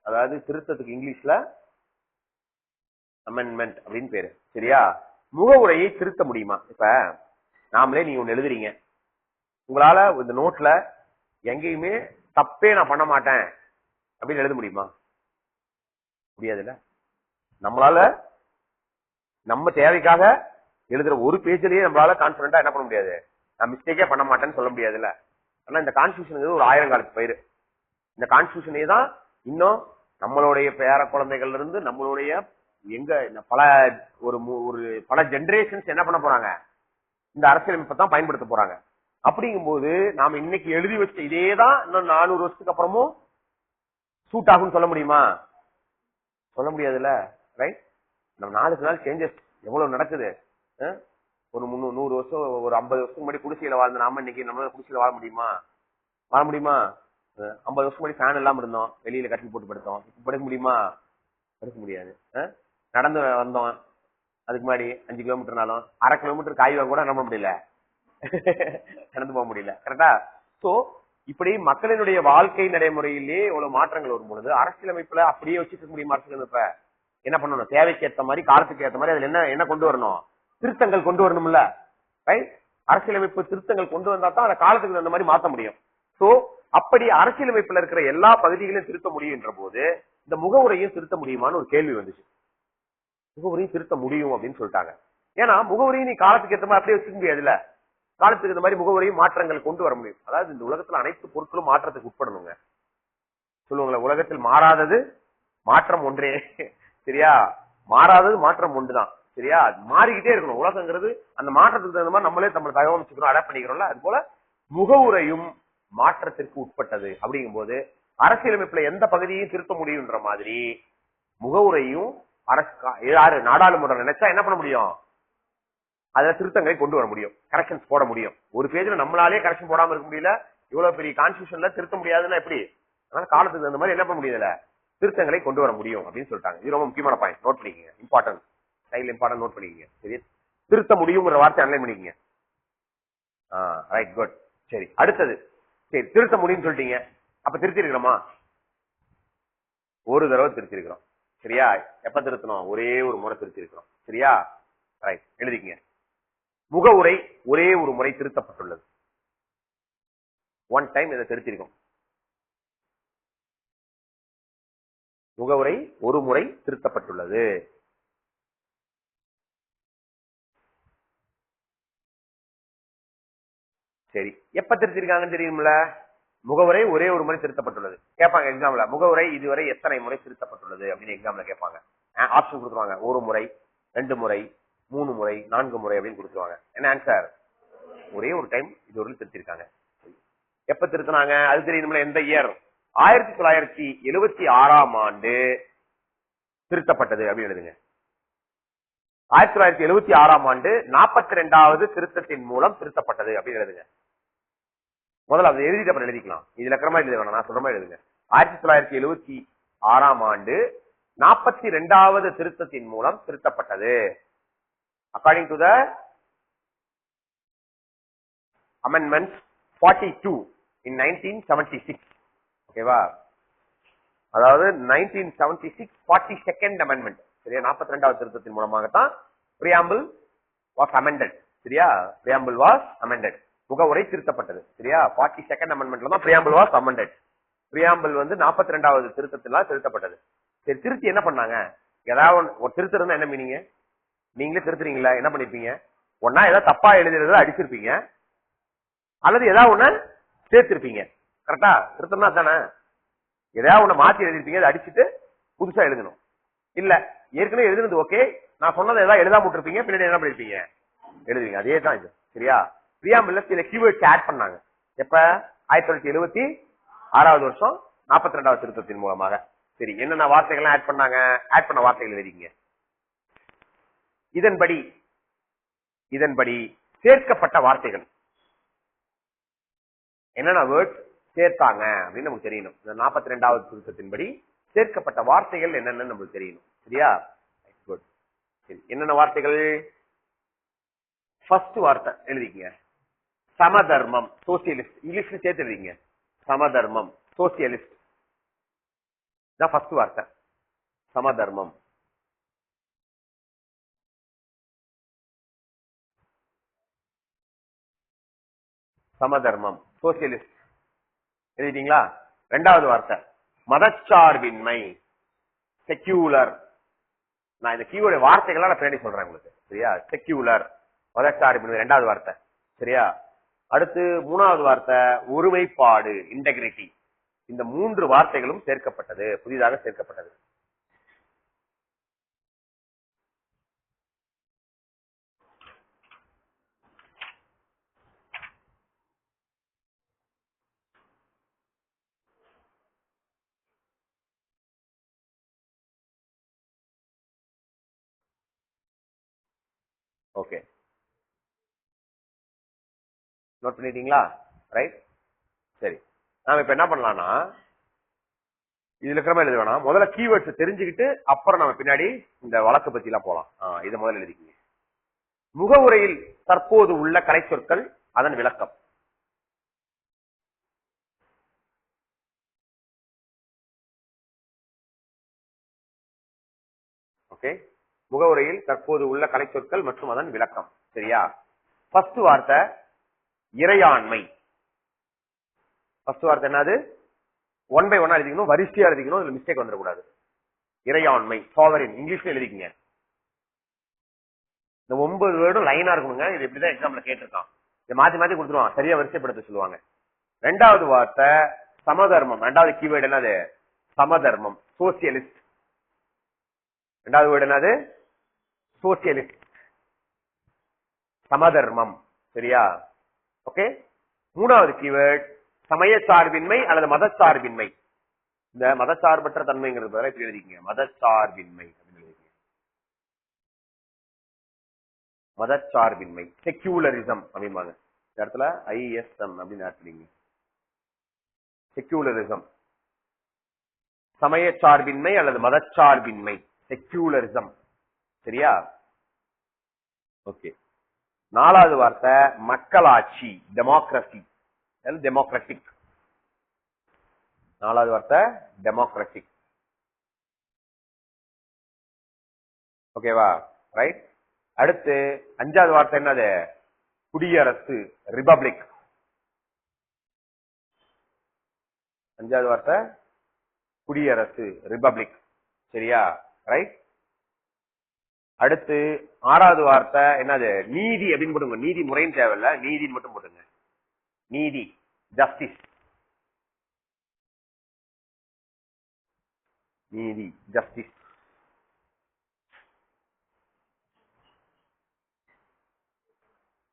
அதாவது திருத்தத்துக்கு இங்கிலீஷ்ல அமெண்ட்மெண்ட் அப்படின்னு பேரு. சரியா? முகவுரையை திருத்த முடியுமா? இப்ப நாமளே நீங்க ஒண்ணு எழுதுறீங்க, உங்களால இந்த நோட்ல எங்கேயுமே தப்பே நான் பண்ண மாட்டேன் அப்படின்னு எழுத முடியுமா? முடியாதுல்ல. நம்மளால நம்ம தேவைக்காக எழுதுற ஒரு பேஜ்லயே நம்மளால கான்பிடண்டா என்ன பண்ண முடியாது, நான் மிஸ்டேக்கே பண்ண மாட்டேன்னு சொல்ல முடியாதுல்ல. ஆனா இந்த கான்ஸ்டியூஷன் ஒரு 1000 காலத்து பயிர். இந்த கான்ஸ்டியூஷனே தான் இன்னும் நம்மளுடைய பேர குழந்தைகள்ல இருந்து நம்மளுடைய பல ஜெனரேஷன்ஸ் என்ன பண்ண போறாங்க, இந்த அரசியலமைப்பை தான் பயன்படுத்த போறாங்க. அப்படிங்கும்போது நாம இன்னைக்கு எழுதி வச்ச இதேதான் இன்னும் 400 வருஷத்துக்கு அப்புறமும் சூட் ஆகும்னு சொல்ல முடியுமா? சொல்ல முடியாதுல்ல. ரைட். நம்ம நாளுக்கு நாள் சேஞ்சஸ் எவ்வளவு நடக்குது. ஒரு 100 வருஷம், ஒரு 50 வருஷத்துக்கு முன்னாடி குடிசையில வாழ்ந்த நாம இன்னைக்கு நம்மளால குடிசையில வாழ முடியுமா? 50 வருஷம் முன்னாடி ஃபேன் எல்லாம் இருந்தோம், வெளியில கட்டில் போட்டு படுத்தோம். இப்ப படுக்க முடியுமா? படுக்க முடியாது. நடந்து வந்தோம், அதுக்கு முன்னாடி 5 கிலோமீட்டர்னாலும் 1/2 கிலோமீட்டர் காய் வாங்க கூட நம்ப முடியல, நடந்து போக முடியல. கரெக்டா? சோ இப்படி மக்களினுடைய வாழ்க்கை நடைமுறையிலே எவ்வளவு மாற்றங்கள் வரும் பொழுது அரசியலமைப்புல அப்படியே வச்சுக்க முடியுமா? அரசியலமைப்ப என்ன பண்ணணும்? தேவைக்கு ஏற்ற மாதிரி, காலத்துக்கு ஏற்ற மாதிரி அதுல என்ன கொண்டு வரணும்? திருத்தங்கள் கொண்டு வரணும்ல. ரைட். அரசியலமைப்பு திருத்தங்கள் கொண்டு வந்தா தான் அதை காலத்துக்கு அந்த மாதிரி மாற்ற முடியும். சோ அப்படி அரசியலமைப்புல இருக்கிற எல்லா பகுதிகளையும் திருத்த முடியும் என்ற போது இந்த முகவுரையும் திருத்த முடியுமான்னு ஒரு கேள்வி வந்துச்சு. முகவுரையும் திருத்த முடியும் அப்படின்னு சொல்லிட்டாங்க. ஏன்னா முகவுரையும் நீ காலத்துக்கு ஏற்ற மாதிரி அப்படியே வச்சுக்க முடியாதுல்ல. காலத்துக்கு இந்த மாதிரி முகவுரையும் மாற்றங்கள் கொண்டு வர முடியும். அதாவது இந்த உலகத்துல அனைத்து பொருட்களும் மாற்றத்துக்கு உட்படணுங்க. சொல்லுவாங்களே, உலகத்தில் மாறாதது மாற்றம் ஒன்றே. சரியா? மாறாதது மாற்றம் ஒன்றுதான். சரியா? மாறிக்கிட்டே இருக்கணும் உலகங்கிறது. அந்த மாற்றத்துக்கு தகுந்த மாதிரி நம்மளே நம்ம தகவமைச்சுக்கிறோம், அடாப்ட் பண்ணிக்கிறோம்ல. அது போல முகவுரையும் மாற்றத்திற்கு உட்பட்டது. அப்படிங்கும் போது அரசியலமைப்புல எந்த பகுதியையும் திருத்த முடியும்ன்ற மாதிரி முகவுரையும் யாரு நாடாளுமன்றம் நினைச்சா என்ன பண்ண முடியும்? அதுல திருத்தங்களை கொண்டு வர முடியும், கரெக்ஷன்ஸ் போட முடியும். ஒரு பேஜ்ல நம்மளாலே கரெக்ஷன் போடாம இருக்க முடியல, இவ்வளவு பெரிய கான்ஸ்டியூஷன்ல திருத்த முடியாதுன்னா எப்படி? அதனால காலத்துக்கு தகுந்த மாதிரி என்ன பண்ண முடியல, திருத்தங்களை கொண்டு வர முடியும் அப்படின்னு சொல்லிட்டாங்க. இது ரொம்ப முக்கியமான பாயிண்ட், நோட் பண்ணிக்கங்க. இம்பார்ட்டன்ட் ஸ்டைல் இம்பார்ட்டன்ட், நோட் பண்ணிக்கங்க. சரி, திருத்த முடியுங்கிற வார்த்தை அனலைன் பண்ணிக்கங்க. Right, good. சரி, அடுத்தது. சரி, திருத்த முடியும்னு சொல்லிட்டீங்க. அப்ப திருத்தி இருக்கிறோமா? ஒரு தடவை திருத்தி இருக்கிறோம். சரியா? எப்ப திருத்தணும்? ஒரே ஒரு முறை திருத்தி இருக்கிறோம். சரியா? ரைட், எழுதிக்கங்க. முகவுரை ஒரே ஒரு முறை திருத்தப்பட்டுள்ளது. ஒன் டைம் இதை திருத்திருக்கோம். முகவுரை ஒரு முறை திருத்தப்பட்டுள்ளது. சரி, எப்ப திருத்திருக்காங்கன்னு தெரியும்ல? முகவுரை ஒரே ஒரு முறை திருத்தப்பட்டுள்ளது கேட்பாங்க எக்ஸாம்ல. முகவுரை இதுவரை எத்தனை முறை திருத்தப்பட்டுள்ளது அப்படின்னு எக்ஸாம்ல கேட்பாங்க. ஆப்ஷன் கொடுத்துருவாங்க. ஒரு முறை, 2 முறை, 3 முறை, 4 முறை அப்படின்னு கொடுத்துருவாங்க. என்ன ஆன்சர்? ஒரே ஒரு டைம் இதுவரை திருத்திருக்காங்க. எப்ப திருத்தினாங்க அது தெரியும்ல? எந்த இயர்? 1976ஆம் ஆண்டு திருத்தப்பட்டது அப்படின்னு எழுதுங்க. 1976ஆம் ஆண்டு 42வது திருத்தத்தின் மூலம் திருத்தப்பட்டது அப்படின்னு எழுதுங்க. முதல்ல அதை எழுதிட்டு அப்புறம் எழுதிக்கலாம். இதுல இருக்கிற மாதிரி எழுத வேணாம், நான் சொல்ற மாதிரி எழுதுங்க. 1976ஆம் ஆண்டு 42வது திருத்தத்தின் மூலம் திருத்தப்பட்டது. According to the amendment 42 in 1976. ஓகேவா? அதாவது 1976 42nd அமெண்ட்மெண்ட். சரியா? 42வது திருத்தத்தின் மூலமாகத்தான் preamble was amended. சரியா? preamble was amended. முகவுரை திருத்தப்பட்டது. சரியா? 42nd அமெண்ட்மெண்ட்ல தான் preamble was amended. preamble வந்து 42வது திருத்தத்தில திருத்தப்பட்டது. சரி, திருத்தி என்ன பண்ணாங்க? ஏதாவது ஒரு திருத்தம் இருந்தா என்ன மீனிங்க? நீங்களே திருத்துறீங்களா? என்ன பண்ணிருப்பீங்க? ஒன்னா ஏதாவது தப்பா எழுதுறத அடிச்சிருப்பீங்க, அல்லது ஏதாவது ஒண்ணு சேர்த்திருப்பீங்க. கரெக்டா? திருத்தம்னா தானே. ஏதாவது ஒண்ணு மாத்தி எழுதிருப்பீங்க, அதை அடிச்சுட்டு புதுசா எழுதணும். இல்ல ஏற்கனவே எழுதுனது ஓகே, நான் சொன்னதை ஏதாவது எழுதாம விட்டுருப்பீங்க, பின்னாடி என்ன பண்ணிருப்பீங்க? எழுதுவீங்க. அதே தான் இது. சரியா? பிரியாம்பிள்ல சில கீவேர்ட்ஸ் ஆட் பண்ணாங்க. எப்ப? 1976வது வருஷம் 42வது திருத்தத்தின் மூலமாக. சரி, என்னென்ன வார்த்தைகள் ஆட் பண்ணாங்க? ஆட் பண்ண வார்த்தைகள் எழுதிங்க. இதன்படி சேர்க்கப்பட்ட வார்த்தைகள் என்னென்ன வேர்ட்ஸ் சேர்த்தாங்க அப்படின்னு நமக்கு தெரியணும். இந்த 42வது திருத்தத்தின்படி சேர்க்கப்பட்ட வார்த்தைகள் என்னென்னு நமக்கு தெரியணும். சரியா? குட். சரி, என்னென்ன வார்த்தைகள்? ஃபர்ஸ்ட் வார்த்தை எழுதிக்கங்க. சமதர்மம், சோசியலிஸ்ட். இங்கிலீஷ்ல சேர்த்து எழுதிங்க. சமதர்மம், சோசியலிஸ்ட் தான் ஃபர்ஸ்ட் வார்த்தை. சமதர்மம். சமதர்மம், சோசியலிஸ்ட் எழுதிட்டீங்களா? ரெண்டாவது வார்த்தை மதச்சார்பின்மை, செக்யூலர். நான் இந்த கீவோட வார்த்தைகளா நான் பின்னாடி சொல்றேன் உங்களுக்கு. சரியா? செக்யூலர், மதச்சார்பின்மை ரெண்டாவது வார்த்தை. சரியா? அடுத்து மூணாவது வார்த்தை ஒருமைப்பாடு, இன்டெகிரிட்டி. இந்த 3 வார்த்தைகளும் சேர்க்கப்பட்டது, புதிதாக சேர்க்கப்பட்டது. ஓகே, நோட் பண்ணிட்டீங்களா? ரைட். சரி, நாம இப்ப என்ன பண்ணலாம்னா, இதுல இருக்கிற மாதிரி எழுத வேணாம். முதல்ல கீவேர்ட்ஸ் தெரிஞ்சுக்கிட்டு அப்புறம் நம்ம பின்னாடி இந்த வழக்கு பத்தி எல்லாம் போலாம். இதை முதல்ல எழுதிக்கீங்க. முகவுரையில் தற்போது உள்ள கலை சொற்கள், அதன் விளக்கம். ஓகே, முகவுரையில் தற்போது உள்ள கலை சொற்கள் மற்றும் அதன் விளக்கம். சரியா? ஃபர்ஸ்ட் வார்த்தை இறையாண்மை. ஃபர்ஸ்ட் வார்த்தை என்னது? 1 by 1 எழுதிக்கணும், வரிசையா எழுதிக்கணும், இதுல மிஸ்டேக் வந்துடக்கூடாது. இறையாண்மை, சாவரின், இங்கிலீஷ்ல எழுதிக்கங்க. இந்த 9 வேர்டும் லைனா இருக்கணுங்க. இது எப்படிதான் எக்ஸாம்ல கேட்டிருக்கான். இதை மாத்தி மாத்தி கொடுத்துருவாங்க, சரியா வரிசைப்படுத்த சொல்லுவாங்க. ரெண்டாவது வார்த்தை சமதர்மம். ரெண்டாவது கீவேர்டு என்னது? சமதர்மம், சோசியலிஸ்ட். ரெண்டாவது வேர்டு என்னது? சோசியலிஸ்ட், சமதர்மம். சரியா? ஓகே. மூணாவது கீவேர்ட் சமயச்சார்பின்மை அல்லது மதச்சார்பின்மை. இந்த மதச்சார்பற்ற தன்மைங்கிறது பதிலா இப்படி எழுதிக்கங்க, மதச்சார்பின்மை அப்படின்னு எழுதிக்கங்க. மதச்சார்பின்மை, செக்யூலரிசம் அப்படிம்பாங்க. இந்த இடத்துல ISM அப்படின்னு ஆட் பண்ணிங்க. செக்யூலரிசம், சமய சார்பின்மை அல்லது மதச்சார்பின்மை, செக்யூலரிசம். சரியா? ஓகே. நாலாவது வார்த்தை மக்களாட்சி, டெமோக்ரசி, டெமோக்ராட்டிக். நாலாவது வார்த்தை டெமோக்ராட்டிக். ஓகேவா? ரைட். அடுத்து அஞ்சாவது வார்த்தை என்னது? குடியரசு, ரிபப்ளிக். அஞ்சாவது வார்த்தை குடியரசு, ரிபப்ளிக். சரியா? ரைட். அடுத்து ஆறாவது வார்த்தை என்னது? நீதி அப்படின்னு போடுங்க. நீதி முறைன்னு தேவையில்ல, நீதின்னு மட்டும் போடுங்க. நீதி, ஜஸ்டிஸ். நீதி, ஜஸ்டிஸ்.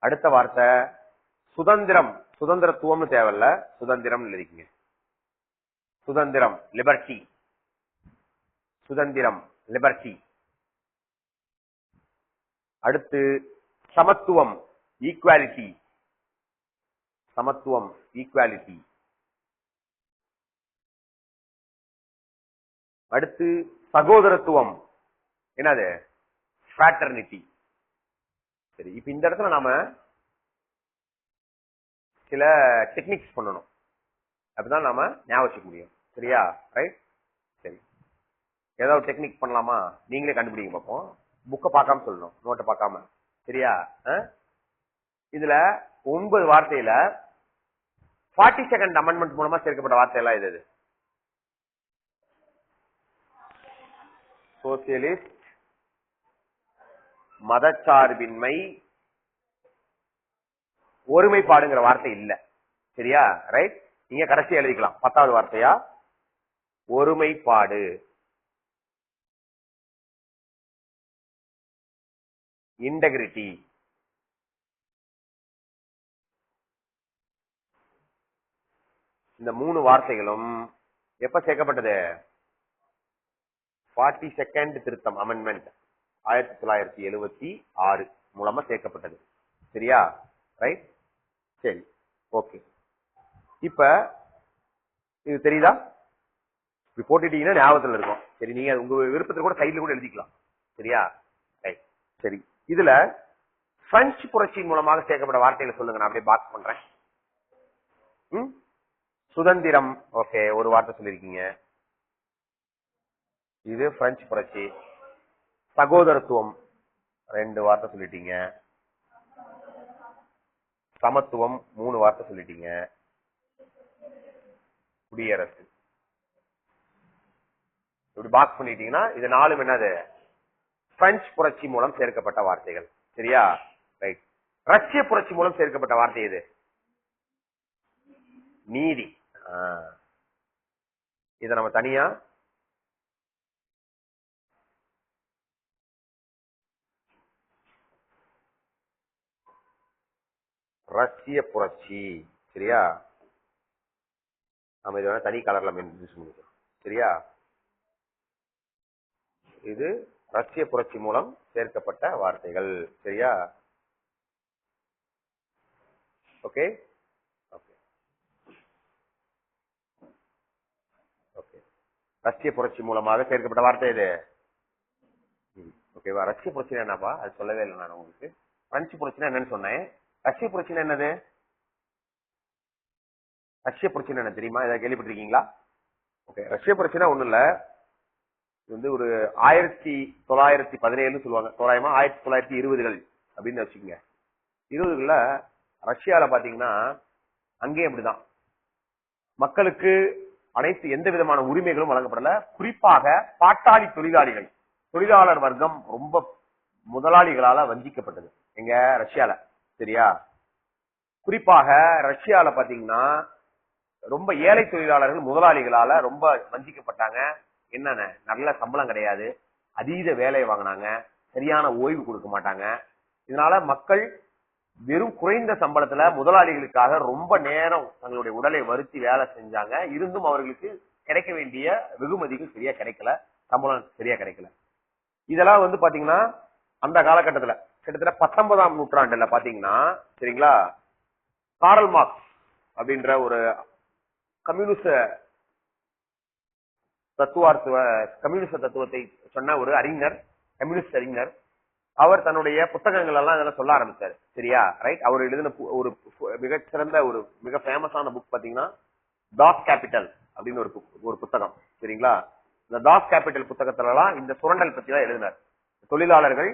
அடுத்த வார்த்தை சுதந்திரம். சுதந்திரத்துவம்னு தேவையில்ல, சுதந்திரம் எழுதிக்கங்க. சுதந்திரம், லிபர்ட்டி. சுதந்திரம், லிபர்ட்டி. அடுத்து சமத்துவம், ஈக்குவாலிட்டி. சமத்துவம், ஈக்குவாலிட்டி. அடுத்து சகோதரத்துவம், என்னது? ஃப்ராட்டர்னிட்டி. சரி, இப்ப இந்த இடத்துல நாம சில டெக்னிக்ஸ் பண்ணணும், அப்படிதான் நாம ஞாபகம் வச்சுக்க முடியும். சரியா? ரைட். சரி, ஏதாவது டெக்னிக் பண்ணலாமா? நீங்களே கண்டுபிடிங்க பார்ப்போம். புக்கை பார்க்காம சொல்லணும், நோட்டை பார்க்காம. சரியா? இதுல 9 வார்த்தையில 42nd அமெண்ட்மெண்ட் மூலமா சேர்க்கப்பட்ட வார்த்தையெல்லாம் இது. சோசியலிஸ்ட், மதச்சார்பின்மை, ஒருமைப்பாடுங்கிற வார்த்தை இல்ல. சரியா? ரைட். நீங்க கடைசி எழுதிக்கலாம். 10வது வார்த்தையா ஒருமைப்பாடு, இன்டெகிரிட்டி. இந்த 3 வார்த்தைகளும் எப்ப சேர்க்கப்பட்டது? 42nd திருத்தம் அமெண்ட்மெண்ட் 1976 மூலமா சேர்க்கப்பட்டது. சரியா? ரைட். சரி, ஓகே. இப்ப இது தெரியுதா? இப்படி போட்டுட்டீங்கன்னா ஞாபகத்துல இருக்கும். சரி, நீங்க உங்க விருப்பத்தை கூட சைட்ல கூட எழுதிக்கலாம். சரியா? ரைட். சரி, இதுல பிரெஞ்சு புரட்சி மூலமாக சேர்க்கப்பட்ட வார்த்தைகளை சொல்லுங்க, நான் அப்படியே பாக்ஸ் பண்றேன். சுதந்திரம், ஓகே, ஒரு வார்த்தை சொல்லிருக்கீங்க. இது பிரெஞ்சு புரட்சி. சகோதரத்துவம் 2 வார்த்தை சொல்லிட்டீங்க. சமத்துவம் 3 வார்த்தை சொல்லிட்டீங்க. குடியரசு இப்படி பாக்ஸ் பண்ணிட்டீங்கன்னா இது 4 என்னது? பிரெஞ்சு புரட்சி மூலம் சேர்க்கப்பட்ட வார்த்தைகள். சரியா? ரைட். ரஷ்ய புரட்சி மூலம் சேர்க்கப்பட்ட வார்த்தை இது நீதி. இத நம்ம தனியா ரஷ்ய புரட்சி. சரியா? நம்ம இதை தனி கலர்ல பண்ணிக்கலாம். சரியா? இது ரஷ்ய புரட்சி மூலம் சேர்க்கப்பட்ட வார்த்தைகள். சரியா? Okay, okay, okay. ரஷ்ய புரட்சி மூலமாக சேர்க்கப்பட்ட வார்த்தை இது. ஓகேவா? ரஷ்ய புரட்சி என்னப்பா? அது சொல்லவே இல்லை நான் உங்களுக்கு. பிரெஞ்சு புரட்சினா என்னன்னு சொன்னேன். ரஷ்ய புரட்சினா என்னது? ரஷ்ய புரட்சி என்ன தெரியுமா? இதை கேள்விப்பட்டிருக்கீங்களா? ஓகே. ரஷ்ய புரட்சினா ஒண்ணு இல்ல, இது வந்து ஒரு 1917 சொல்லுவாங்க, தோராயமா 1920கள் அப்படின்னு வச்சுக்கோங்க. 20கள்ல ரஷ்யால பாத்தீங்கன்னா அங்கேயும் அப்படிதான் மக்களுக்கு அனைத்து எந்த விதமான உரிமைகளும் வழங்கப்படல. குறிப்பாக பாட்டாளி தொழிலாளிகள், தொழிலாளர் வர்க்கம் ரொம்ப முதலாளிகளால வஞ்சிக்கப்பட்டது எங்க ரஷ்யால. சரியா? குறிப்பாக ரஷ்யால பாத்தீங்கன்னா ரொம்ப ஏழை தொழிலாளர்கள் முதலாளிகளால ரொம்ப வஞ்சிக்கப்பட்டாங்க. என்னென்ன? நல்ல சம்பளம் கிடையாது, அதீத வேலையை வாங்கினாங்க, சரியான ஓய்வு கொடுக்க மாட்டாங்க. இதனால மக்கள் வெறும் குறைந்த சம்பளத்துல முதலாளிகளுக்காக ரொம்ப நேரம் தங்களுடைய உடலை வருத்தி வேலை செஞ்சாங்க. இருந்தும் அவர்களுக்கு கிடைக்க வேண்டிய வெகுமதிகள் சரியா கிடைக்கல, சம்பளம் சரியா கிடைக்கல. இதெல்லாம் வந்து பாத்தீங்கன்னா அந்த காலகட்டத்துல கிட்டத்தட்ட 19ஆம் நூற்றாண்டுல பாத்தீங்கன்னா, சரிங்களா, காரல் மார்க்ஸ் அப்படின்ற ஒரு கம்யூனிஸ்ட் கம்யூனிஸ்ட் தத்துவத்தை சொன்ன ஒரு அறிஞர், கம்யூனிஸ்ட் அறிஞர். அவர் தன்னுடைய புத்தகங்கள் எல்லாம் இதெல்லாம் சொல்ல ஆரம்பிச்சாரு. சரியா? ரைட். அவர் எழுதின ஒரு மிகச்சிறந்த ஒரு மிக ஃபேமஸான புக் பாத்தீங்கன்னா டாஸ் கேபிட்டல் அப்படின்னு ஒரு புத்தகம். சரிங்களா? இந்த டாஸ் கேபிட்டல் புத்தகத்துல எல்லாம் இந்த சுரண்டல் பத்தி தான் எழுதினார். தொழிலாளர்கள்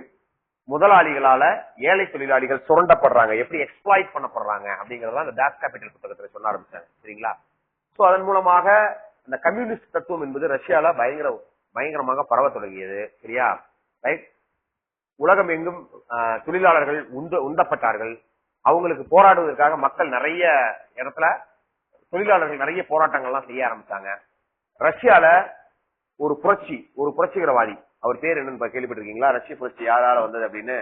முதலாளிகளால ஏழை தொழிலாளிகள் சுரண்டப்படுறாங்க, எப்படி எக்ஸ்ப்ளாய்ட் பண்ணப்படுறாங்க அப்படிங்கறத இந்த டாஸ் கேபிட்டல் புத்தகத்துல சொல்ல ஆரம்பிச்சாங்க. சரிங்களா? சோ அதன் மூலமாக இந்த கம்யூனிஸ்ட் தத்துவம் என்பது ரஷ்யால பயங்கரமாக பரவ தொடங்கியது. சரியா? ரைட். உலகம் எங்கும் தொழிலாளர்கள் உந்தப்பட்டார்கள். அவங்களுக்கு போராடுவதற்காக மக்கள் நிறைய இடத்துல தொழிலாளர்கள் நிறைய போராட்டங்கள்லாம் செய்ய ஆரம்பிச்சாங்க. ரஷ்யால ஒரு புரட்சிகரவாதி, அவர் பேர் என்னன்னு கேள்விப்பட்டிருக்கீங்களா? ரஷ்ய புரட்சி யாரால வந்தது அப்படின்னு?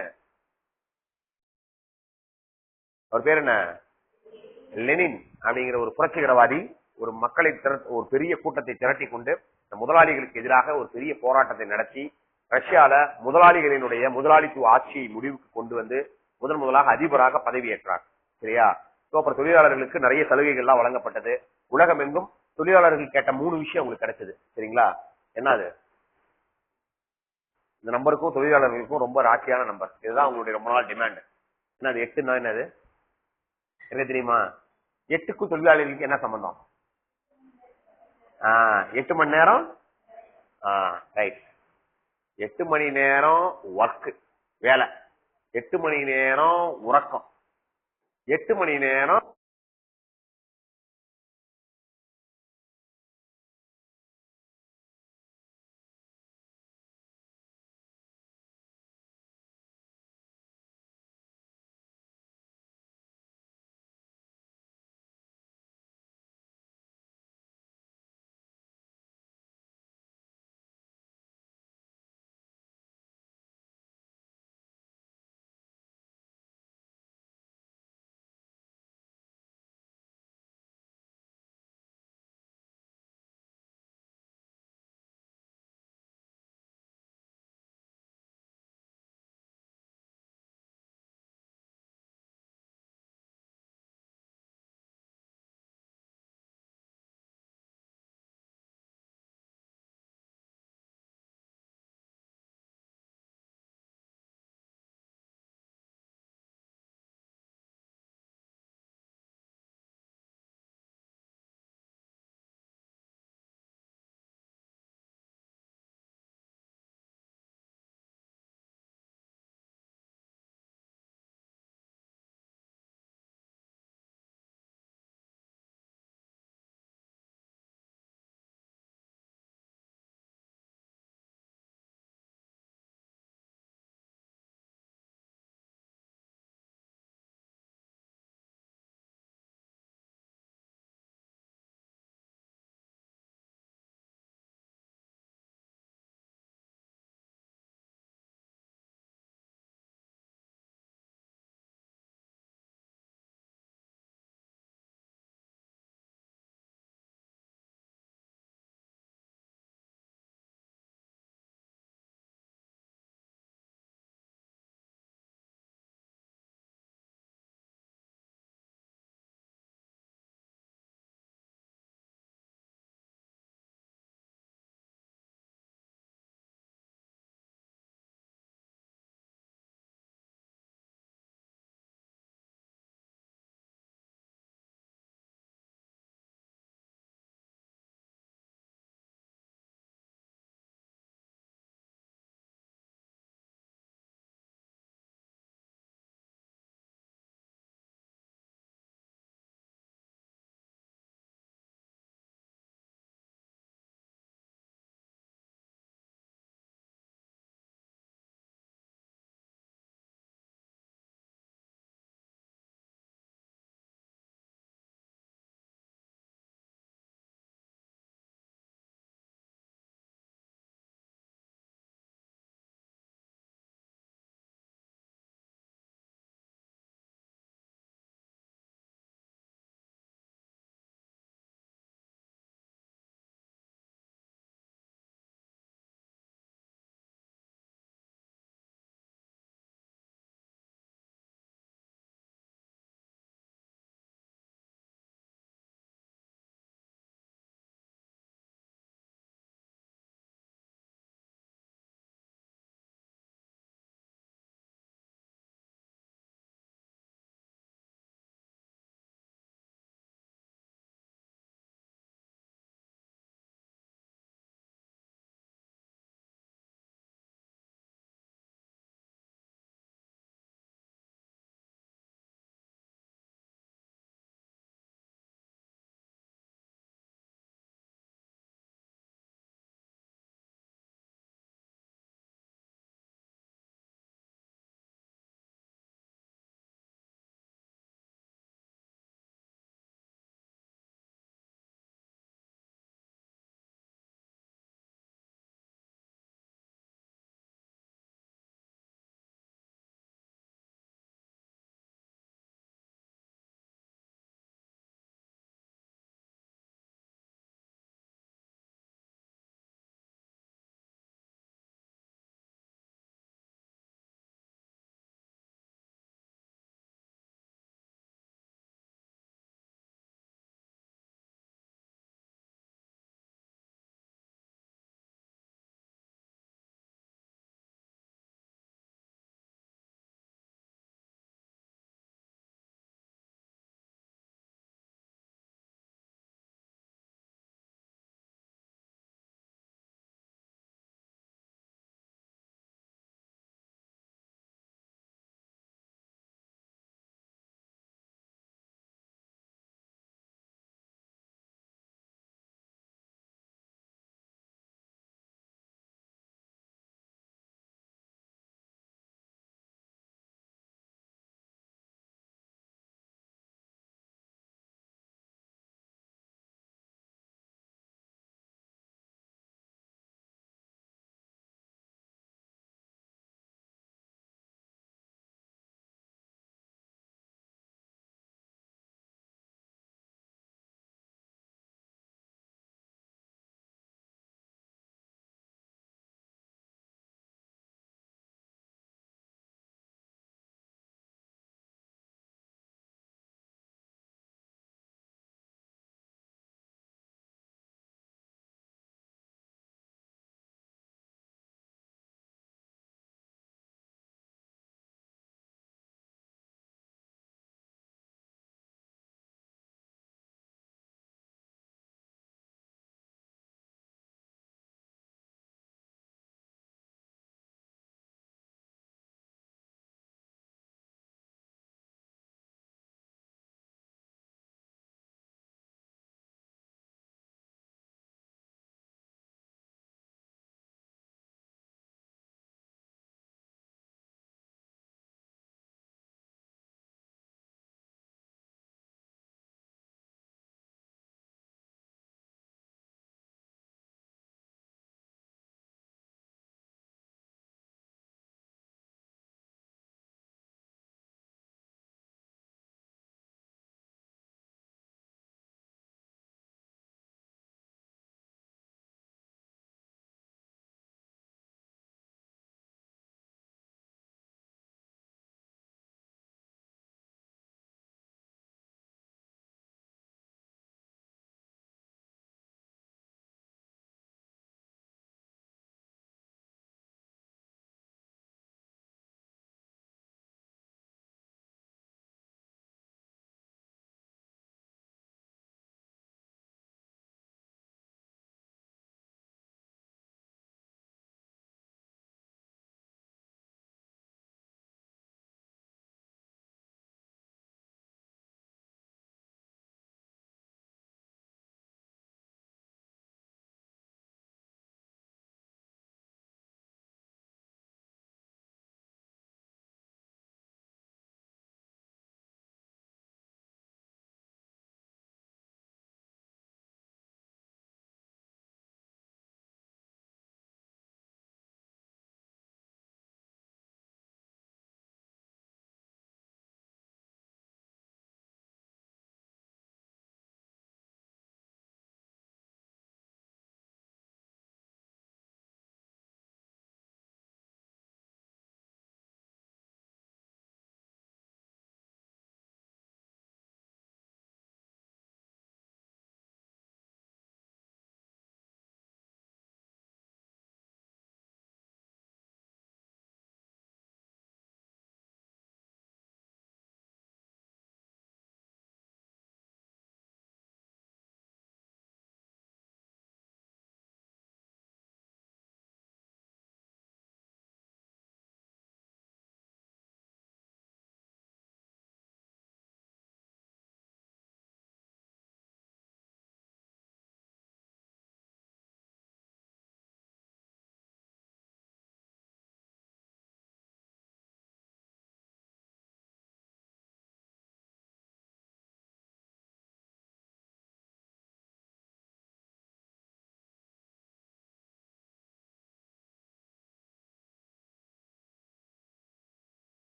அவர் பேர் என்ன? லெனின் அப்படிங்கிற ஒரு புரட்சிகரவாதி ஒரு மக்களை ஒரு பெரிய கூட்டத்தை திரட்டி கொண்டு முதலாளிகளுக்கு எதிராக ஒரு பெரிய போராட்டத்தை நடத்தி ரஷ்யால முதலாளிகளினுடைய முதலாளித்துவ ஆட்சியை முடிவுக்கு கொண்டு வந்து முதலாக அதிபராக பதவியேற்றார். சரியா? அப்புறம் தொழிலாளர்களுக்கு நிறைய சலுகைகள்லாம் வழங்கப்பட்டது. உலகம் எங்கும் தொழிலாளர்கள் கேட்ட 3 விஷயம் உங்களுக்கு கிடைச்சது. சரிங்களா? என்னது? இந்த நம்பருக்கும் தொழிலாளர்களுக்கும் ரொம்ப ராசியான நம்பர். இதுதான் உங்களுடைய ரொம்ப நாள் டிமாண்ட். என்னது? 8 என்னது என்ன தெரியுமா? 8க்கும் தொழிலாளர்களுக்கு என்ன சம்பந்தம்? 8 மணி நேரம். ரைட். 8 மணி நேரம் ஒர்க் வேலை, 8 மணி நேரம் உறக்கம், 8 மணி நேரம்